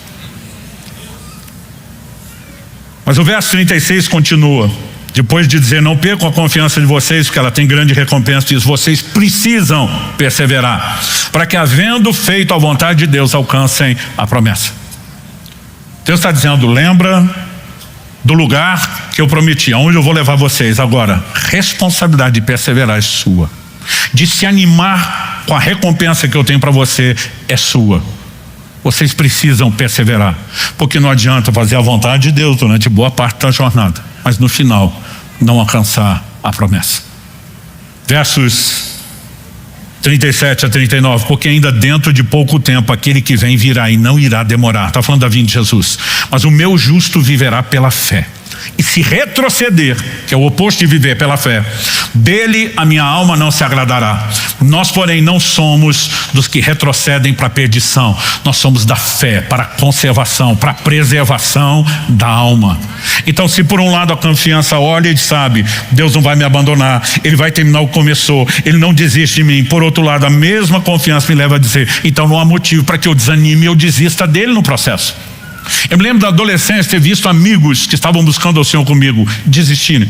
Mas o verso 36 continua, depois de dizer, não percam a confiança de vocês, porque ela tem grande recompensa, diz, vocês precisam perseverar, para que havendo feito a vontade de Deus, alcancem a promessa. Deus está dizendo, lembra do lugar que eu prometi, aonde eu vou levar vocês. Agora, responsabilidade de perseverar é sua, de se animar com a recompensa que eu tenho para você é sua. Vocês precisam perseverar, porque não adianta fazer a vontade de Deus durante boa parte da jornada, mas no final não alcançar a promessa. Versos 37 a 39, porque ainda dentro de pouco tempo aquele que vem virá e não irá demorar. Está falando da vinda de Jesus. Mas o meu justo viverá pela fé. E se retroceder, que é o oposto de viver pela fé, dele a minha alma não se agradará. Nós, porém, não somos dos que retrocedem para a perdição. Nós somos da fé para a conservação, para a preservação da alma. Então, se por um lado a confiança olha e sabe, Deus não vai me abandonar, Ele vai terminar o que começou, Ele não desiste de mim. Por outro lado, a mesma confiança me leva a dizer, então não há motivo para que eu desanime e eu desista dele no processo. Eu me lembro da adolescência ter visto amigos que estavam buscando ao Senhor comigo desistirem.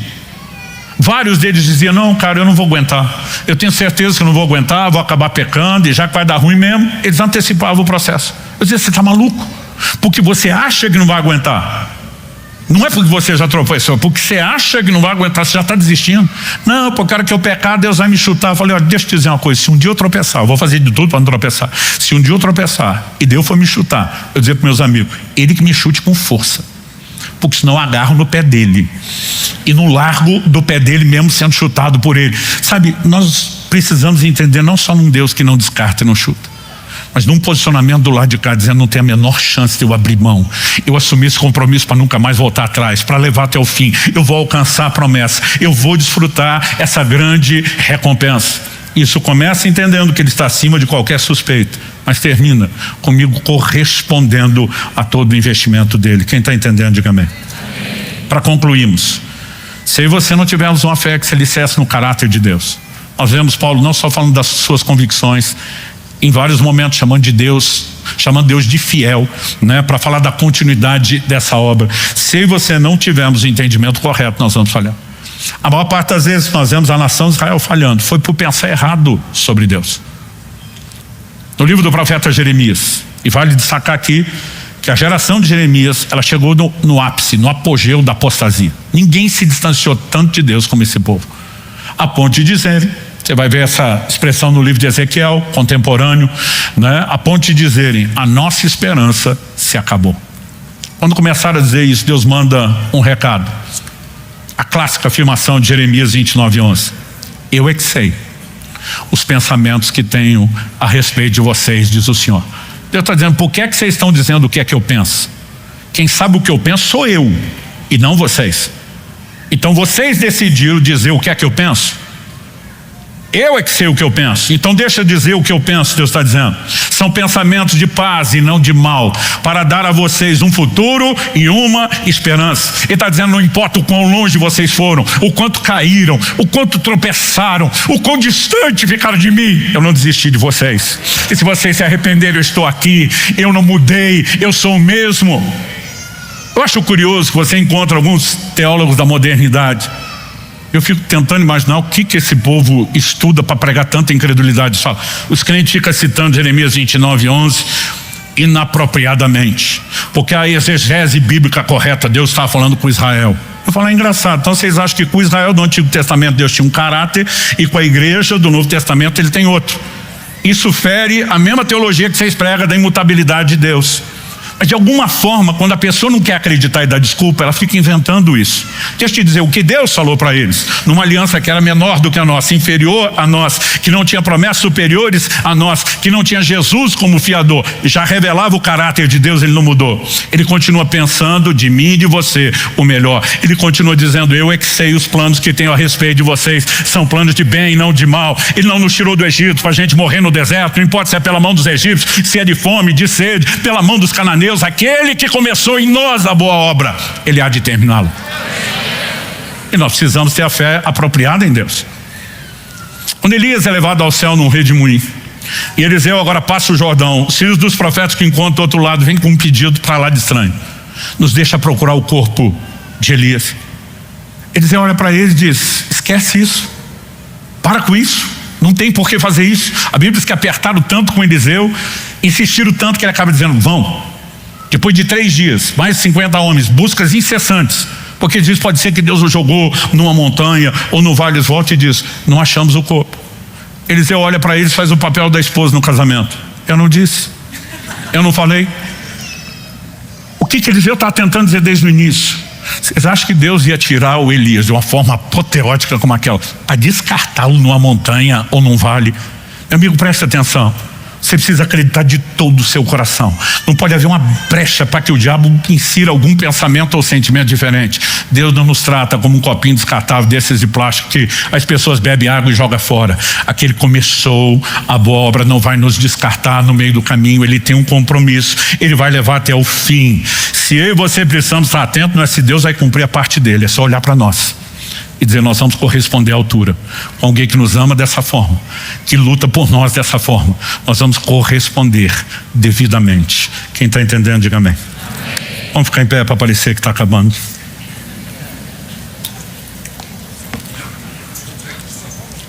Vários deles diziam, não, cara, eu não vou aguentar. Eu tenho certeza que eu não vou aguentar, vou acabar pecando, e já que vai dar ruim mesmo, eles antecipavam o processo. Eu dizia, você está maluco? Porque você acha que não vai aguentar. Não é porque você já tropeçou, é porque você acha que não vai aguentar, você já está desistindo. Não, porque a hora que eu pecar, Deus vai me chutar. Eu falei, olha, deixa eu te dizer uma coisa, se um dia eu tropeçar, eu vou fazer de tudo para não tropeçar. Se um dia eu tropeçar e Deus for me chutar, eu dizer para meus amigos, ele que me chute com força, porque senão eu agarro no pé dele e não largo do pé dele mesmo sendo chutado por ele. Sabe, nós precisamos entender não só num Deus que não descarta e não chuta, mas num posicionamento do lado de cá, dizendo, não tem a menor chance de eu abrir mão, eu assumir esse compromisso para nunca mais voltar atrás, para levar até o fim, eu vou alcançar a promessa, eu vou desfrutar essa grande recompensa. Isso começa entendendo que ele está acima de qualquer suspeito, mas termina comigo correspondendo a todo o investimento dele. Quem está entendendo, diga amém. Para concluirmos, se você não tivermos uma fé que se alicerce no caráter de Deus, nós vemos Paulo não só falando das suas convicções, em vários momentos chamando Deus de fiel, né, para falar da continuidade dessa obra. Se você não tivermos o entendimento correto, nós vamos falhar. A maior parte das vezes nós vemos a nação de Israel falhando, foi por pensar errado sobre Deus. No livro do profeta Jeremias, e vale destacar aqui que a geração de Jeremias, ela chegou no ápice, no apogeu da apostasia. Ninguém se distanciou tanto de Deus como esse povo, a ponto de dizerem, você vai ver essa expressão no livro de Ezequiel, contemporâneo, né? A ponto de dizerem, a nossa esperança se acabou. Quando começaram a dizer isso, Deus manda um recado. A clássica afirmação de Jeremias 29:11. Eu é que sei os pensamentos que tenho a respeito de vocês, diz o Senhor. Deus está dizendo, por que é que vocês estão dizendo o que é que eu penso? Quem sabe o que eu penso sou eu, e não vocês. Então vocês decidiram dizer o que é que eu penso? Eu é que sei o que eu penso, então deixa eu dizer o que eu penso, Deus está dizendo. São pensamentos de paz e não de mal, para dar a vocês um futuro e uma esperança. Ele está dizendo, não importa o quão longe vocês foram, o quanto caíram, o quanto tropeçaram, o quão distante ficaram de mim, eu não desisti de vocês. E se vocês se arrependerem, eu estou aqui, eu não mudei, eu sou o mesmo. Eu acho curioso que você encontra alguns teólogos da modernidade. Eu fico tentando imaginar o que esse povo estuda para pregar tanta incredulidade. Os crentes ficam citando Jeremias 29:11 inapropriadamente, porque a exegese bíblica correta, Deus estava falando com Israel. Eu falo, é engraçado, então vocês acham que com Israel do Antigo Testamento Deus tinha um caráter e com a igreja do Novo Testamento ele tem outro. Isso fere a mesma teologia que vocês pregam da imutabilidade de Deus. Mas de alguma forma, quando a pessoa não quer acreditar e dar desculpa, ela fica inventando isso. Deixa eu te dizer, o que Deus falou para eles, numa aliança que era menor do que a nossa, inferior a nós, que não tinha promessas superiores a nós, que não tinha Jesus como fiador, já revelava o caráter de Deus, ele não mudou. Ele continua pensando de mim e de você o melhor. Ele continua dizendo, eu é que sei os planos que tenho a respeito de vocês, são planos de bem e não de mal. Ele não nos tirou do Egito para a gente morrer no deserto, não importa se é pela mão dos egípcios, se é de fome, de sede, pela mão dos cananeus. Aquele que começou em nós a boa obra, ele há de terminá-la. E nós precisamos ter a fé apropriada em Deus. Quando Elias é levado ao céu num redemoinho, e Eliseu agora passa o Jordão, os filhos dos profetas que encontram do outro lado vêm com um pedido para lá de estranho, nos deixa procurar o corpo de Elias. Eliseu olha para eles e diz, esquece isso, para com isso, não tem por que fazer isso. A Bíblia diz que apertaram tanto com Eliseu, insistiram tanto que ele acaba dizendo, vão. Depois de 3 dias, mais de 50 homens, buscas incessantes, porque diz, pode ser que Deus o jogou numa montanha ou no vale, volta e diz, não achamos o corpo. Eliseu olha para eles e faz o papel da esposa no casamento. Eu não disse, eu não falei. O que Eliseu está tentando dizer desde o início? Vocês acham que Deus ia tirar o Elias de uma forma apoteótica como aquela, para descartá-lo numa montanha ou num vale? Meu amigo, preste atenção. Você precisa acreditar de todo o seu coração. Não pode haver uma brecha para que o diabo insira algum pensamento ou sentimento diferente. Deus não nos trata como um copinho descartável desses de plástico que as pessoas bebem água e jogam fora. Aquele que começou a boa obra não vai nos descartar no meio do caminho. Ele tem um compromisso, ele vai levar até o fim. Se eu e você precisamos estar atentos, não é se Deus vai cumprir a parte dele, é só olhar para nós e dizer, nós vamos corresponder à altura com alguém que nos ama dessa forma, que luta por nós dessa forma. Nós vamos corresponder devidamente. Quem está entendendo, diga amém. Vamos ficar em pé para parecer que está acabando.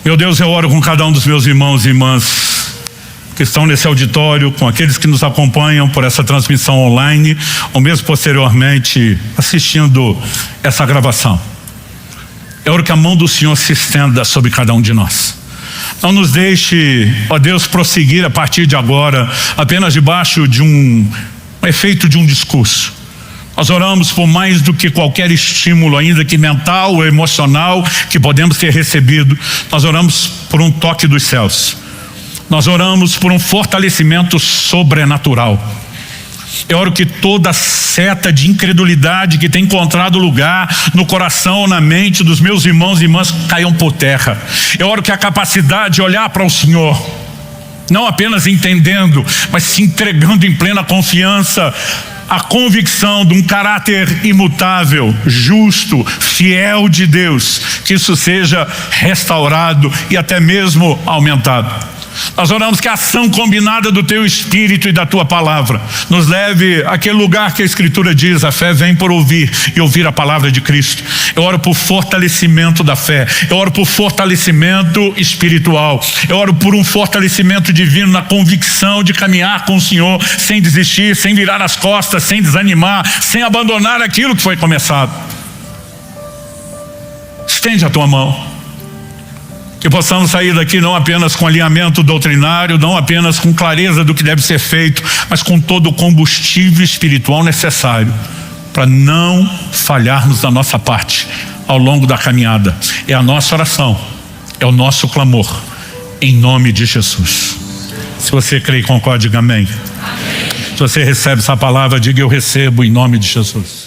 Meu Deus, eu oro com cada um dos meus irmãos e irmãs que estão nesse auditório, com aqueles que nos acompanham por essa transmissão online, ou mesmo posteriormente assistindo essa gravação. Eu oro que a mão do Senhor se estenda sobre cada um de nós. Não nos deixe, ó Deus, prosseguir a partir de agora apenas debaixo de um efeito de um discurso. Nós oramos por mais do que qualquer estímulo, ainda que mental ou emocional, que podemos ter recebido. Nós oramos por um toque dos céus. Nós oramos por um fortalecimento sobrenatural. Eu oro que toda seta de incredulidade que tem encontrado lugar no coração, na mente dos meus irmãos e irmãs caiam por terra. Eu oro que a capacidade de olhar para o Senhor, não apenas entendendo, mas se entregando em plena confiança, a convicção de um caráter imutável, justo, fiel de Deus, que isso seja restaurado e até mesmo aumentado. Nós oramos que a ação combinada do Teu Espírito e da Tua Palavra nos leve àquele lugar que a Escritura diz: a fé vem por ouvir e ouvir a palavra de Cristo. Eu oro por fortalecimento da fé, eu oro por fortalecimento espiritual, eu oro por um fortalecimento divino na convicção de caminhar com o Senhor sem desistir, sem virar as costas, sem desanimar, sem abandonar aquilo que foi começado. Estende a Tua mão. Que possamos sair daqui não apenas com alinhamento doutrinário, não apenas com clareza do que deve ser feito, mas com todo o combustível espiritual necessário para não falharmos da nossa parte ao longo da caminhada. É a nossa oração, é o nosso clamor, em nome de Jesus. Se você crê e concorda, diga amém. Se você recebe essa palavra, diga: eu recebo em nome de Jesus.